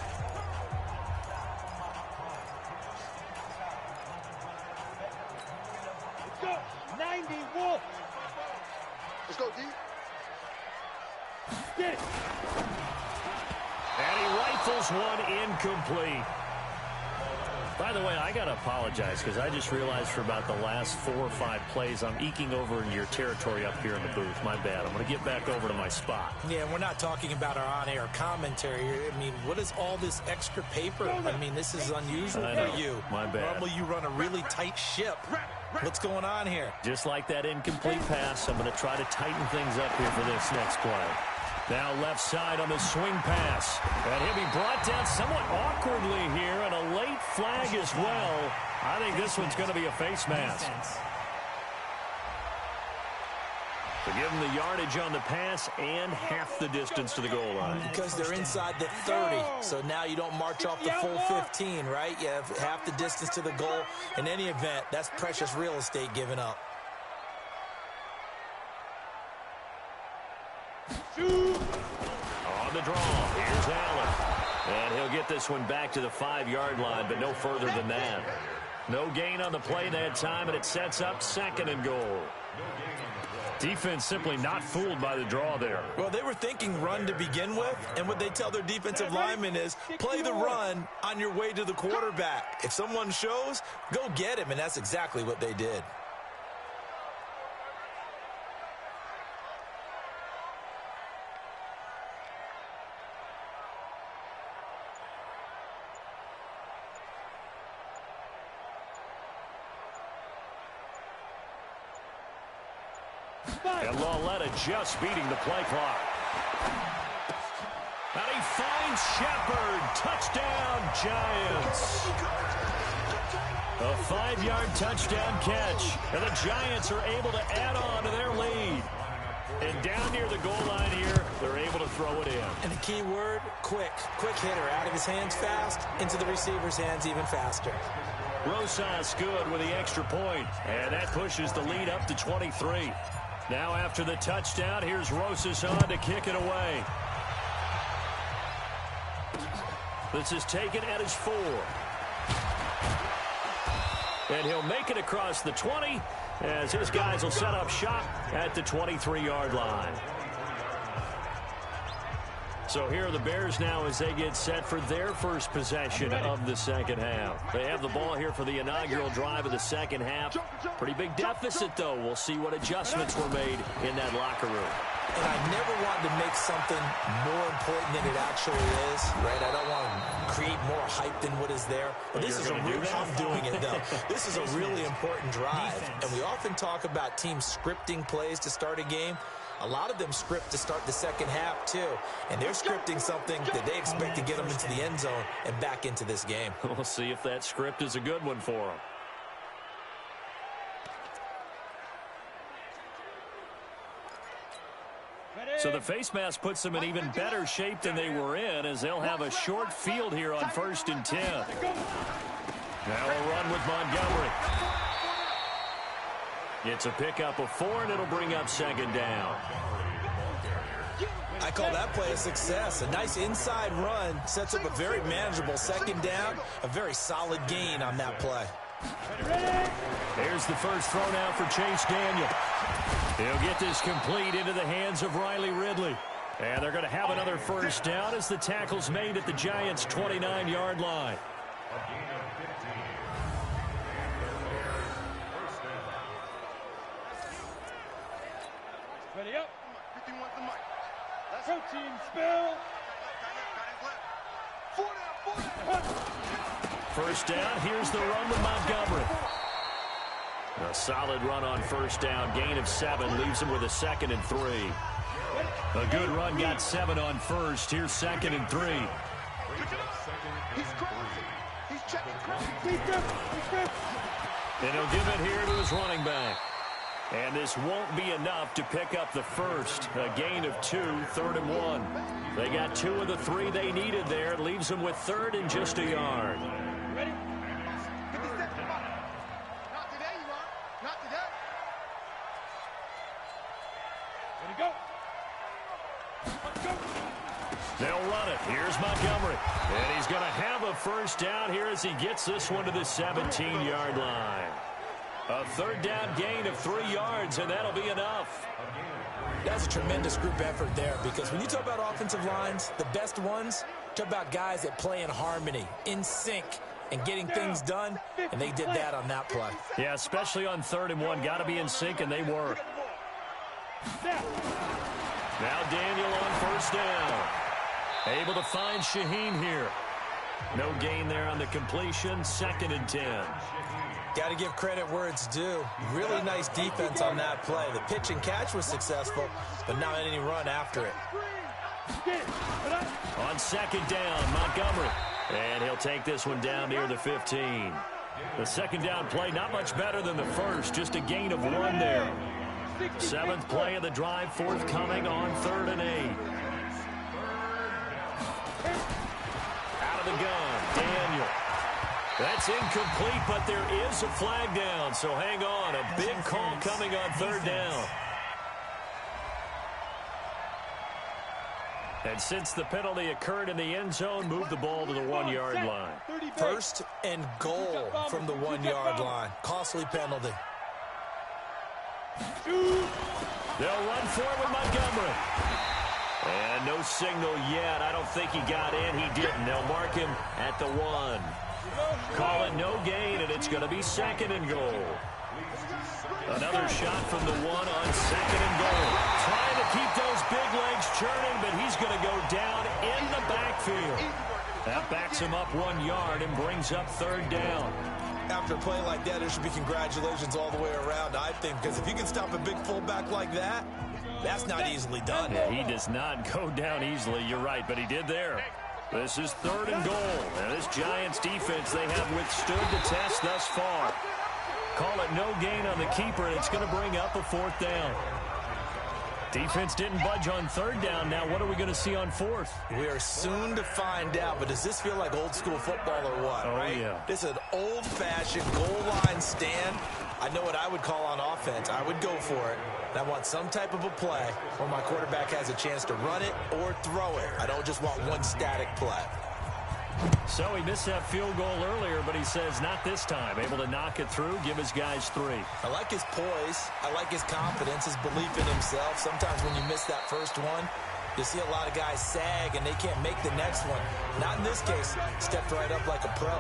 Let's go. 90 Wolf. Let's go, D. Get it. And he rifles one incomplete. By the way, I got to apologize because I just realized for about the last 4 or 5 plays, I'm eking over into your territory up here in the booth. My bad. I'm going to get back over to my spot. Yeah, we're not talking about our on-air commentary here. I mean, what is all this extra paper? I mean, this is unusual for you. My bad. Normally you run a really tight ship. What's going on here? Just like that incomplete pass, I'm going to try to tighten things up here for this next play. Now left side on the swing pass. And he'll be brought down somewhat awkwardly here, and a late flag as well. I think this one's going to be a face mask. To give him the yardage on the pass and half the distance to the goal line. Because they're inside the 30, so now you don't march off the full 15, right? You have half the distance to the goal. In any event, that's precious real estate given up. On the draw, here's Allen. And he'll get this one back to the 5-yard line, but no further than that. No gain on the play that time, and it sets up 2nd and goal. Defense simply not fooled by the draw there. Well, they were thinking run to begin with, and what they tell their defensive linemen is play the run on your way to the quarterback. If someone shows, go get him, and that's exactly what they did. And Lauletta just beating the play clock. And he finds Shepard. Touchdown, Giants. A 5-yard touchdown catch. And the Giants are able to add on to their lead. And down near the goal line here, they're able to throw it in. And the key word, quick. Quick hitter. Out of his hands fast, into the receiver's hands even faster. Rosas good with the extra point. And that pushes the lead up to 23. Now after the touchdown, here's Rosas on to kick it away. This is taken at his 4. And he'll make it across the 20 as his guys will set up shop at the 23-yard line. So here are the Bears now as they get set for their first possession of the second half. They have the ball here for the inaugural drive of the second half. Pretty big deficit, though. We'll see what adjustments were made in that locker room. And I never wanted to make something more important than it actually is, right? I don't want to create more hype than what is there. But this is I'm doing it, though. This is a really important drive. And we often talk about teams scripting plays to start a game. A lot of them script to start the second half, too. And they're scripting something that they expect to get them into the end zone and back into this game. We'll see if that script is a good one for them. So the face mask puts them in even better shape than they were in as they'll have a short field here on 1st and 10. Now a run with Montgomery. It's a pickup of 4, and it'll bring up 2nd down. I call that play a success. A nice inside run sets up a very manageable 2nd down, a very solid gain on that play. Here's the first throw now for Chase Daniel. He'll get this complete into the hands of Riley Ridley. And they're going to have another first down as the tackle's made at the Giants' 29-yard line. Ready up. Protein spill. First down, here's the run with Montgomery. A solid run on first down, gain of 7, leaves him with a 2nd and 3. A good run, got 7 on first. Here's 2nd and 3. And he'll give it here to his running back. And this won't be enough to pick up the first. A gain of 2, 3rd and 1. They got 2 of the 3 they needed there. It leaves them with 3rd and just a yard. Ready? Not today, you are. Not today. Ready, go. Let's go. They'll run it. Here's Montgomery. And he's going to have a first down here as he gets this one to the 17-yard line. A 3rd down gain of 3 yards, and that'll be enough. That's a tremendous group effort there because when you talk about offensive lines, the best ones, talk about guys that play in harmony, in sync, and getting things done, and they did that on that play. Yeah, especially on 3rd and 1. Got to be in sync, and they were. Now Daniel on first down. Able to find Shaheen here. No gain there on the completion. 2nd and 10. Got to give credit where it's due. Really nice defense on that play. The pitch and catch was successful, but not any run after it. On 2nd down, Montgomery. And he'll take this one down near the 15. The 2nd down play, not much better than the first. Just a gain of 1 there. 7th play of the drive, forthcoming on 3rd and 8. Out of the gun, Daniel. That's incomplete, but there is a flag down, so hang on. A big call coming on 3rd down. And since the penalty occurred in the end zone, move the ball to the 1-yard line. 1st and goal from the 1-yard line. Costly penalty. They'll run forward, Montgomery. And no signal yet. I don't think he got in. He didn't. They'll mark him at the 1. Call it no gain, and it's going to be 2nd and goal. Another shot from the 1 on 2nd and goal. Trying to keep those big legs churning, but he's going to go down in the backfield. That backs him up 1 yard and brings up 3rd down. After a play like that, there should be congratulations all the way around, I think, because if you can stop a big fullback like that, that's not easily done. Yeah, he does not go down easily, you're right, but he did there. This is 3rd and goal. And this Giants defense, they have withstood the test thus far. Call it no gain on the keeper, and it's going to bring up a 4th down. Defense didn't budge on 3rd down. Now what are we going to see on 4th? We are soon to find out, but does this feel like old school football or what? Oh, right? Yeah. This is an old-fashioned goal line stand. I know what I would call on offense. I would go for it. And I want some type of a play where my quarterback has a chance to run it or throw it. I don't just want one static play. So he missed that field goal earlier, but he says not this time. Able to knock it through, give his guys 3. I like his poise. I like his confidence, his belief in himself. Sometimes when you miss that first one, you see a lot of guys sag and they can't make the next one. Not in this case. Stepped right up like a pro.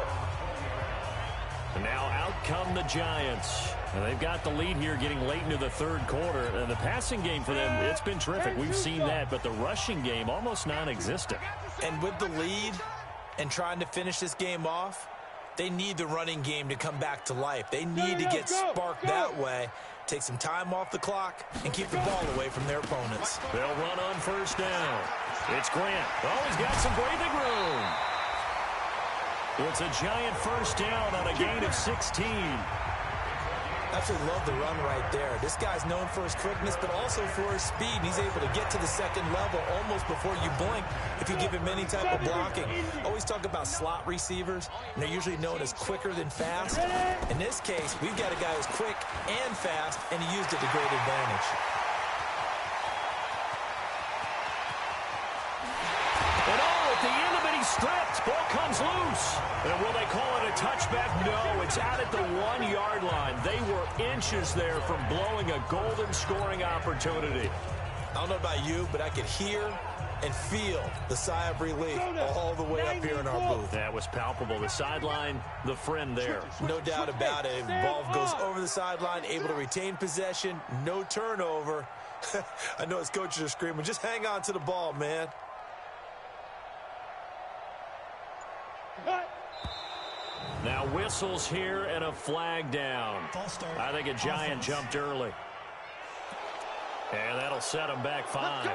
And now out come the Giants. And they've got the lead here getting late into the third quarter. And the passing game for them, it's been terrific. We've seen that, but the rushing game almost non-existent. And with the lead and trying to finish this game off, they need the running game to come back to life. They need to get sparked that way, take some time off the clock, and keep the ball away from their opponents. They'll run on first down. It's Grant. Oh, he's got some breathing room. It's a Giant first down on a gain of 16. Absolutely love the run right there. This guy's known for his quickness, but also for his speed. He's able to get to the second level almost before you blink if you give him any type of blocking. Always talk about slot receivers, and they're usually known as quicker than fast. In this case, we've got a guy who's quick and fast, and he used it to great advantage. And at the end of it, he's stripped. Ball comes loose. And will they call it a touchback? No, it's out at the 1-yard line. They were inches there from blowing a golden scoring opportunity. I don't know about you, but I could hear and feel the sigh of relief all the way up here in our booth. That was palpable. The sideline, the friend there. No doubt about it. Ball goes over the sideline, able to retain possession, no turnover. I know his coaches are screaming, just hang on to the ball, man. Now whistles here and a flag down. I think a Giant jumped early. And that'll set them back 5.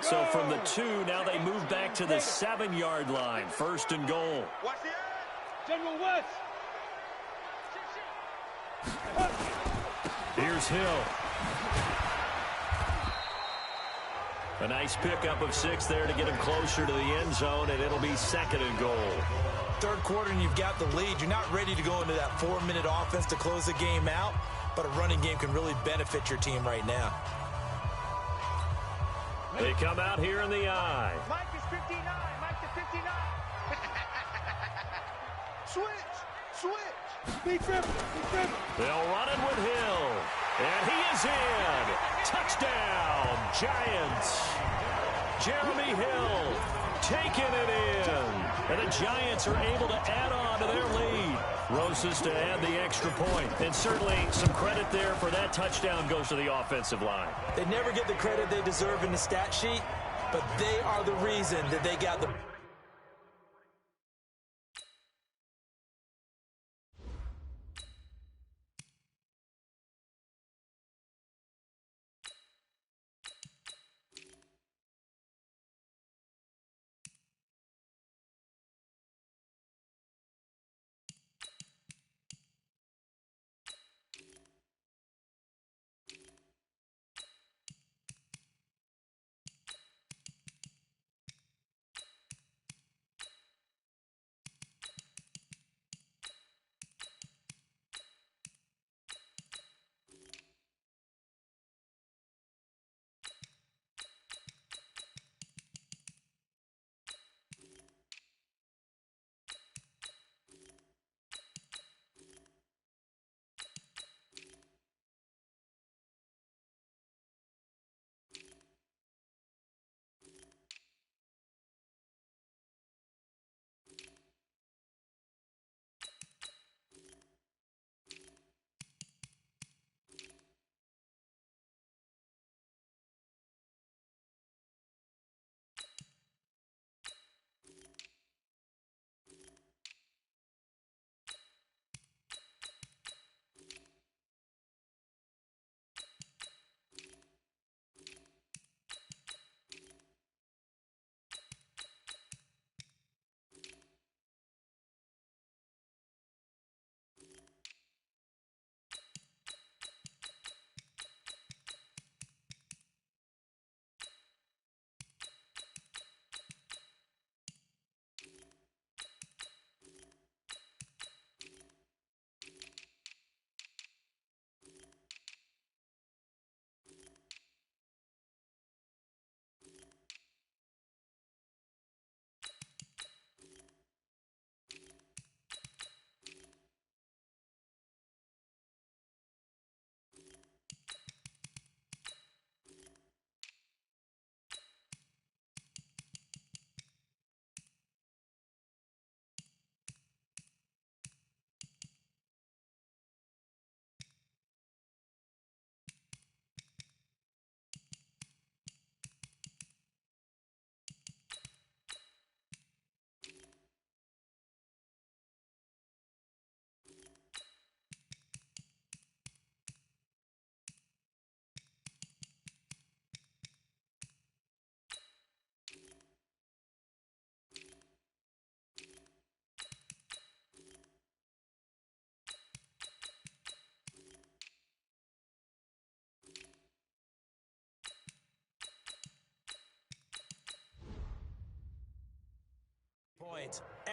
So from the 2, now they move back to the 7-yard line. First and goal. General West. Here's Hill. A nice pickup of 6 there to get him closer to the end zone, and it'll be second and goal. Third quarter and you've got the lead. You're not ready to go into that 4-minute offense to close the game out, but a running game can really benefit your team right now. They come out here in the I. Mike is 59. Mike to 59. Switch. Be driven. They'll run it with Hill. And he is in. Touchdown, Giants. Jeremy Hill taking it in. And the Giants are able to add on to their lead. Rosas to add the extra point. And certainly some credit there for that touchdown goes to the offensive line. They never get the credit they deserve in the stat sheet, but they are the reason that they got the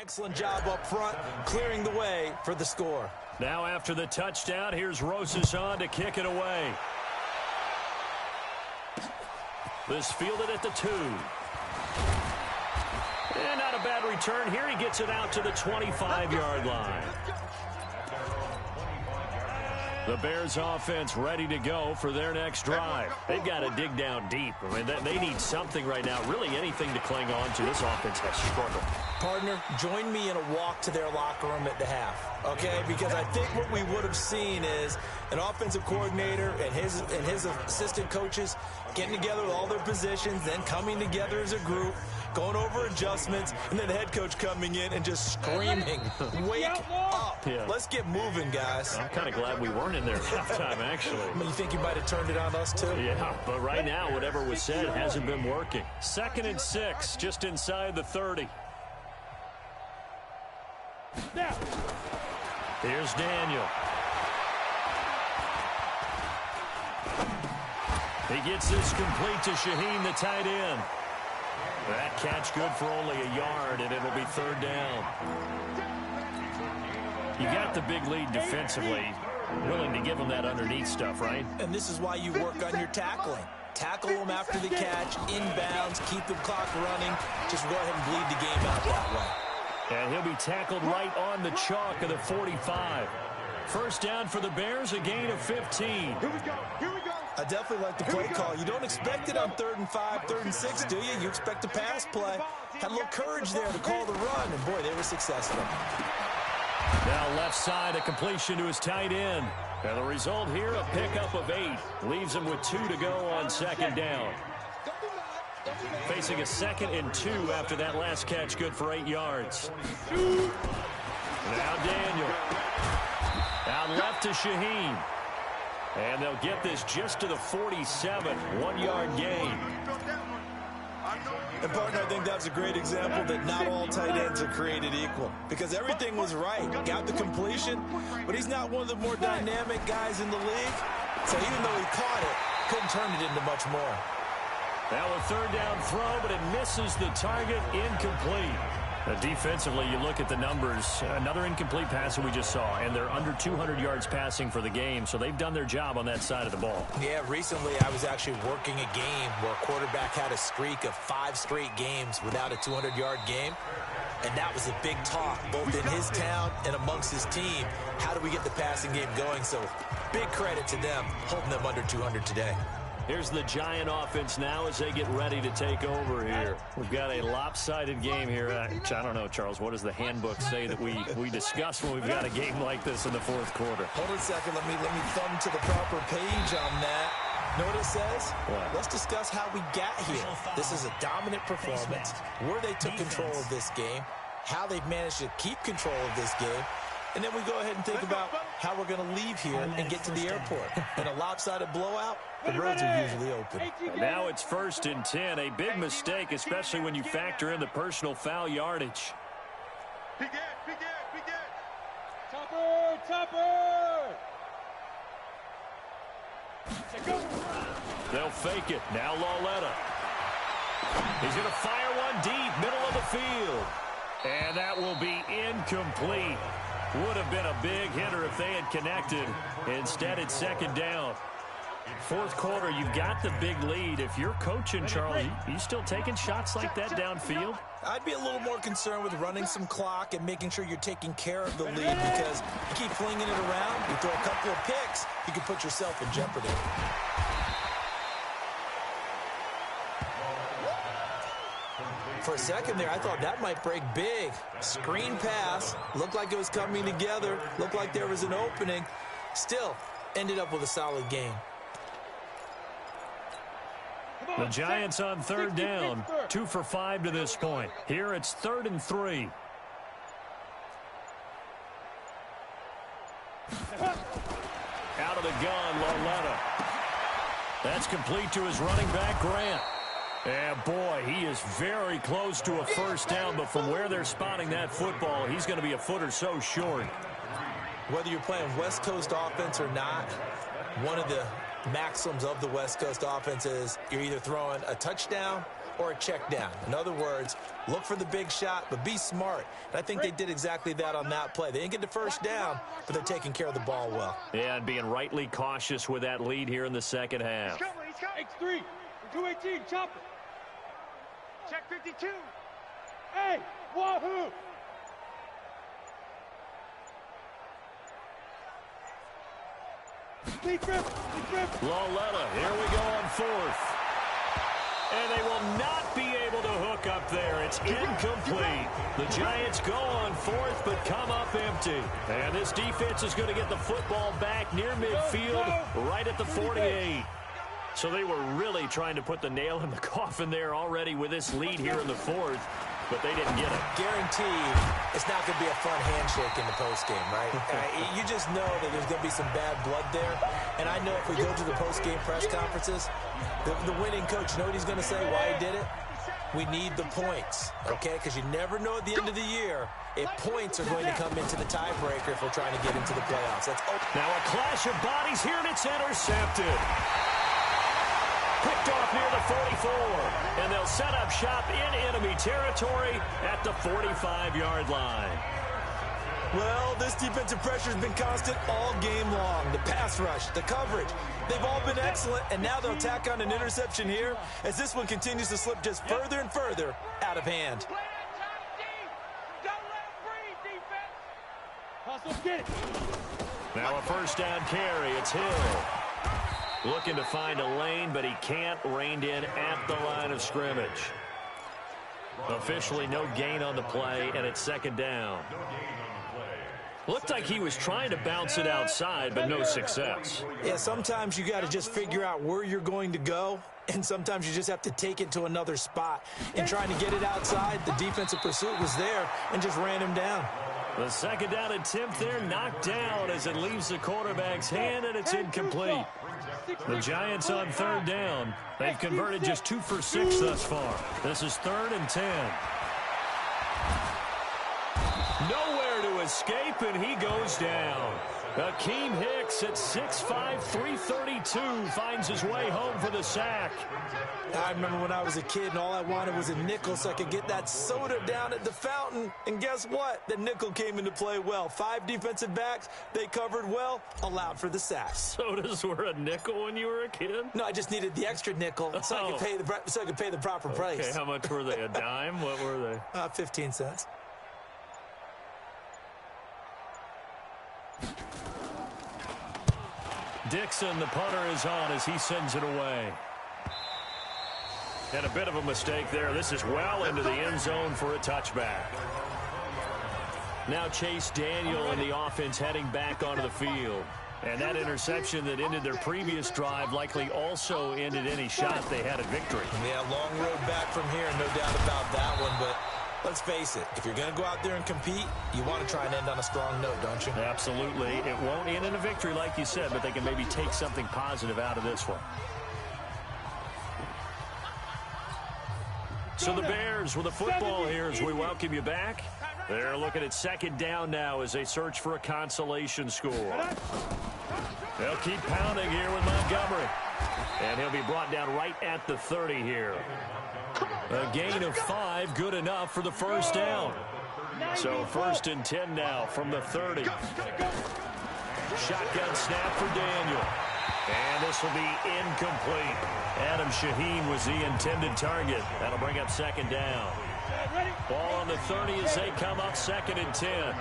excellent job up front, clearing the way for the score. Now after the touchdown, here's Roseson to kick it away. This fielded at the 2. And not a bad return here. He gets it out to the 25-yard line. The Bears offense ready to go for their next drive. They've got to dig down deep. I mean, they need something right now, really anything to cling on to. This offense has struggled. Partner, join me in a walk to their locker room at the half, okay? Because I think what we would have seen is an offensive coordinator and his assistant coaches getting together with all their positions, then coming together as a group, going over adjustments, and then the head coach coming in and just screaming, wake up. Yeah. Let's get moving, guys. I'm kind of glad we weren't in there at halftime, actually. I mean, you think you might have turned it on us, too? Yeah, but right now, whatever was said hasn't been working. 2nd and 6, just inside the 30. Now. Here's Daniel. He gets this complete to Shaheen, the tight end. That catch good for only a yard, and it'll be 3rd down. You got the big lead defensively. Willing to give them that underneath stuff, right? And this is why you work on your tackling. Tackle them after the catch, inbounds, keep the clock running. Just go ahead and bleed the game out that way. And he'll be tackled right on the chalk of the 45. 1st down for the Bears, a gain of 15. Here we go. Here we go. I definitely like the play call. You don't expect it on 3rd and 5, 3rd and 6, do you? You expect a pass play. Had a little courage there to call the run, and boy, they were successful. Now left side, a completion to his tight end. And the result here, a pickup of 8. Leaves him with 2 to go on 2nd down. Facing a 2nd and 2 after that last catch, good for 8 yards. Now Daniel. Out left to Shaheen. And they'll get this just to the 47, 1-yard gain. And, partner, I think that's a great example that not all tight ends are created equal. Because everything was right. Got the completion, but he's not one of the more dynamic guys in the league. So even though he caught it, couldn't turn it into much more. Now a 3rd down throw, but it misses the target, incomplete. Defensively, you look at the numbers. Another incomplete pass that we just saw, and they're under 200 yards passing for the game, so they've done their job on that side of the ball. Yeah, recently I was actually working a game where a quarterback had a streak of 5 straight games without a 200-yard game, and that was a big talk, both in his town and amongst his team. How do we get the passing game going? So big credit to them, holding them under 200 today. Here's the Giant offense now as they get ready to take over here. We've got a lopsided game here. I don't know, Charles, what does the handbook say that we discuss when we've got a game like this in the 4th quarter? Hold on a second. Let me thumb to the proper page on that. Know what it says? What? Let's discuss how we got here. This is a dominant performance, where they took control of this game, how they've managed to keep control of this game, and then we go ahead and think about how we're going to leave here and get to the airport. In a lopsided blowout, the roads are usually open. Now it's 1st and 10, a big mistake, especially when you factor in the personal foul yardage. Begin. Topper! They'll fake it. Now Lauletta. He's going to fire one deep, middle of the field. And that will be incomplete. Would have been a big hitter if they had connected. Instead, it's 2nd down. 4th quarter, you've got the big lead. If you're coaching, Charles, you still taking shots like that downfield? I'd be a little more concerned with running some clock and making sure you're taking care of the lead, because you keep flinging it around, you throw a couple of picks, you can put yourself in jeopardy. For a second there, I thought that might break big. Screen pass, looked like it was coming together, looked like there was an opening. Still, ended up with a solid game. The Giants on 3rd down, 2 for 5 to this point. Here it's 3rd and 3. Out of the gun, Lauletta. That's complete to his running back, Grant. And boy, he is very close to a 1st down, but from where they're spotting that football, he's going to be a foot or so short. Whether you're playing West Coast offense or not, one of the maxims of the West Coast offense is you're either throwing a touchdown or a check down. In other words, look for the big shot, but be smart. And I think they did exactly that on that play. They didn't get the first down, but they're taking care of the ball well. Yeah, and being rightly cautious with that lead here in the second half. X3, 218, chop it. Check 52. Hey, wahoo! Lead grip. Loletta, here we go on fourth. And they will not be able to hook up there. It's incomplete. The Giants go on fourth, but come up empty. And this defense is going to get the football back near midfield, right at the 48. So they were really trying to put the nail in the coffin there already with this lead here in the fourth, but they didn't get it. Guaranteed it's not going to be a fun handshake in the postgame, right? You just know that there's going to be some bad blood there. And I know if we go to the postgame press conferences, the winning coach, you know what he's going to say, why he did it? We need the points, okay? Because you never know at the end of the year if points are going to come into the tiebreaker if we're trying to get into the playoffs. Now a clash of bodies here, and it's intercepted. Picked off near the 44, and they'll set up shop in enemy territory at the 45-yard line. Well, this defensive pressure has been constant all game long. The pass rush, the coverage, they've all been excellent, and now they'll tack on an interception here as this one continues to slip just further and further out of hand. Play that time, D. Don't let him breathe, defense. Hustle, get it. Now a first down carry. It's Hill. Looking to find a lane, but he can't. Reined in at the line of scrimmage. Officially no gain on the play, and it's second down. Looked like he was trying to bounce it outside, but no success. Yeah, sometimes you got to just figure out where you're going to go, and sometimes you just have to take it to another spot. In trying to get it outside, the defensive pursuit was there and just ran him down. The second down attempt there knocked down as it leaves the quarterback's hand, and it's incomplete. The Giants on third down. They've converted just 2 for 6 thus far. This is 3rd and 10. Nowhere to escape, and he goes down. Akeem Hicks at 6'5", 332 finds his way home for the sack. I remember when I was a kid and all I wanted was a nickel so I could get that soda down at the fountain. And guess what? The nickel came into play well. 5 defensive backs, they covered well, allowed for the sacks. Sodas were a nickel when you were a kid? No, I just needed the extra nickel so I could pay the proper price. Okay, how much were they? A dime? What were they? 15 cents. Dixon, the punter, is on as he sends it away. And a bit of a mistake there. This is well into the end zone for a touchback. Now Chase Daniel and the offense heading back onto the field. And that interception that ended their previous drive likely also ended any shot they had at victory. Yeah, long road back from here, no doubt about that one. But let's face it, if you're going to go out there and compete, you want to try and end on a strong note, don't you? Absolutely. It won't end in a victory like you said, but they can maybe take something positive out of this one. So the Bears with the football here as we welcome you back. They're looking at second down now as they search for a consolation score. They'll keep pounding here with Montgomery. And he'll be brought down right at the 30 here. A gain of 5, good enough for the first down. So 1st and 10 now from the 30. Shotgun snap for Daniel. And this will be incomplete. Adam Shaheen was the intended target. That'll bring up second down. Ball on the 30 as they come up 2nd and 10.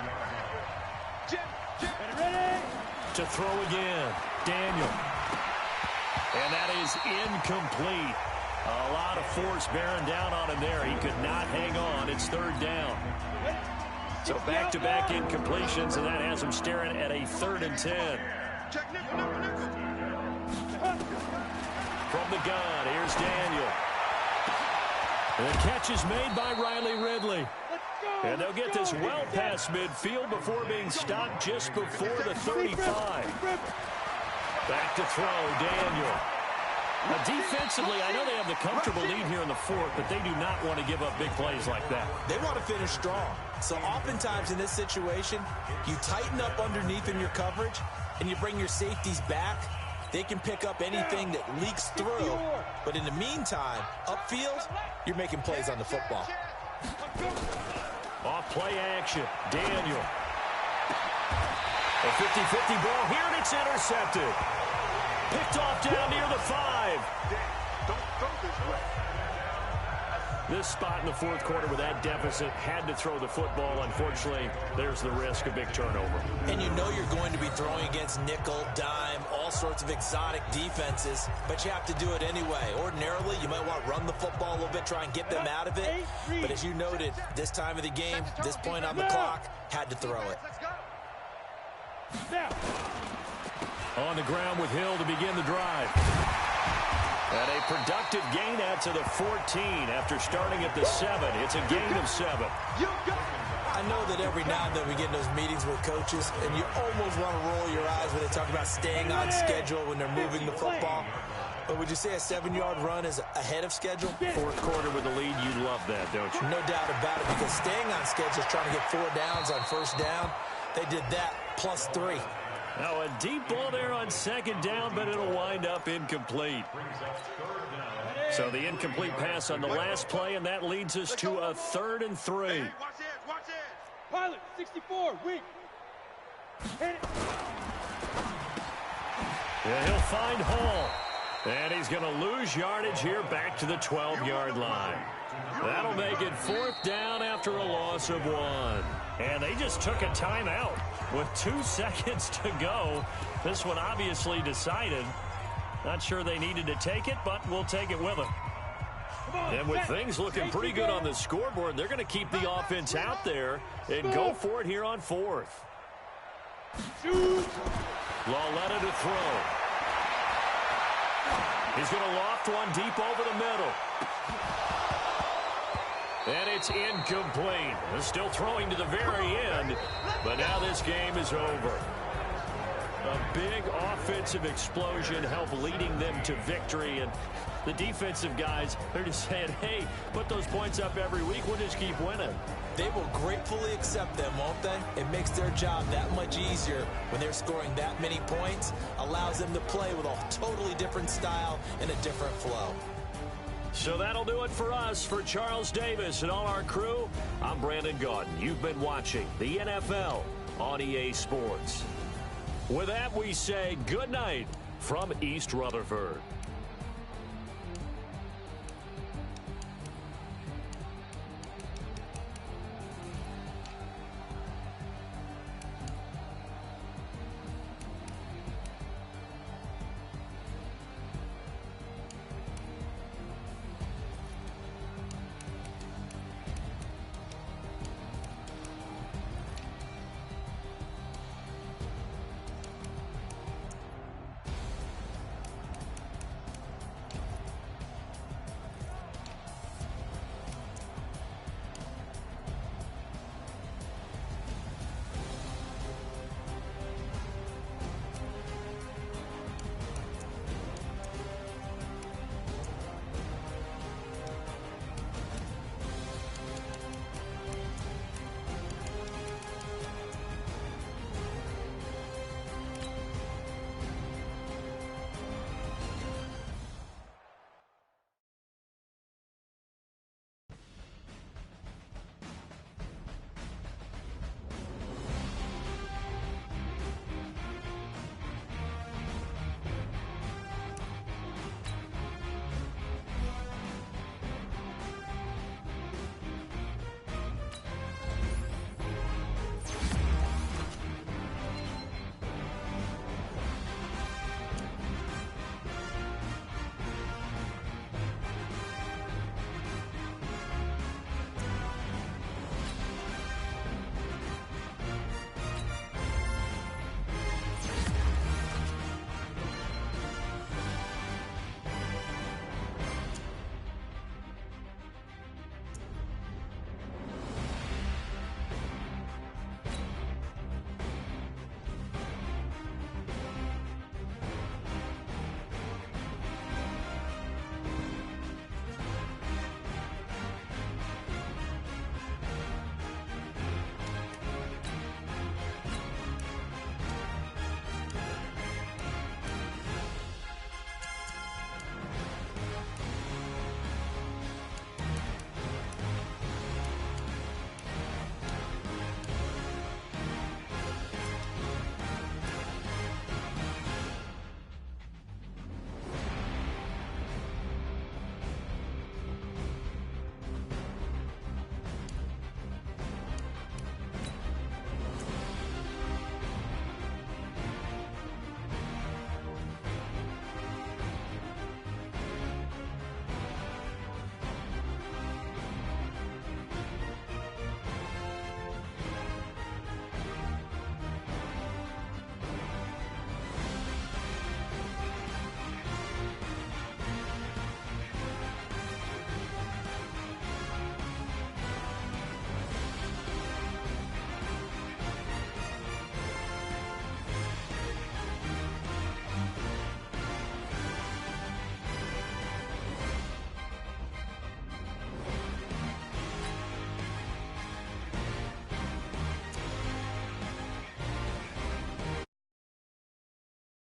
To throw again. Daniel. And that is incomplete. A lot of force bearing down on him there. He could not hang on. It's 3rd down. So back-to-back incompletions, and that has him staring at a 3rd and 10. From the gun, here's Daniel. The catch is made by Riley Ridley. And they'll get this well past midfield before being stopped just before the 35. Back to throw, Daniel. Now, defensively, I know they have the comfortable lead here in the 4th, but they do not want to give up big plays like that. They want to finish strong. So oftentimes in this situation, you tighten up underneath in your coverage, and you bring your safeties back, They can pick up anything that leaks through. But in the meantime, upfield, you're making plays on the football. Off play action. Daniel. A 50-50 ball here, and it's intercepted. Picked off down near the 5. Don't throw this way. This spot in the fourth quarter with that deficit, had to throw the football. Unfortunately, there's the risk of big turnover. And you know you're going to be throwing against nickel, dime, all sorts of exotic defenses, but you have to do it anyway. Ordinarily, you might want to run the football a little bit, try and get them out of it. But as you noted, this time of the game, this point on the clock, had to throw it. On the ground with Hill to begin the drive. And a productive gain out to the 14 after starting at the 7. It's a gain of 7. I know that every now and then we get in those meetings with coaches, and you almost want to roll your eyes when they talk about staying on schedule when they're moving the football. But would you say a 7-yard run is ahead of schedule? Fourth quarter with the lead, you love that, don't you? No doubt about it, because staying on schedule is trying to get 4 downs on first down. They did that plus 3. Now a deep ball there on second down, but it'll wind up incomplete. So the incomplete pass on the last play, and that leads us to a 3rd and 3. Watch it, watch it. Pilot, 64, weak. Hit it. Yeah, he'll find Hall. And he's going to lose yardage here back to the 12-yard line. That'll make it 4th down after a loss of 1. And they just took a timeout with 2 seconds to go. This one obviously decided. Not sure they needed to take it, but we'll take it with them. And with things looking pretty good on the scoreboard, they're going to keep the offense out there and go for it here on 4th. Lauletta to throw. He's going to loft one deep over the middle. And it's incomplete. They're still throwing to the very end, but now this game is over. A big offensive explosion helped leading them to victory, and the defensive guys, they're just saying, hey, put those points up every week, we'll just keep winning. They will gratefully accept them, won't they? It makes their job that much easier when they're scoring that many points, allows them to play with a totally different style and a different flow. So that'll do it for us. For Charles Davis and all our crew, I'm Brandon Gaudin. You've been watching the NFL on EA Sports. With that, we say good night from East Rutherford.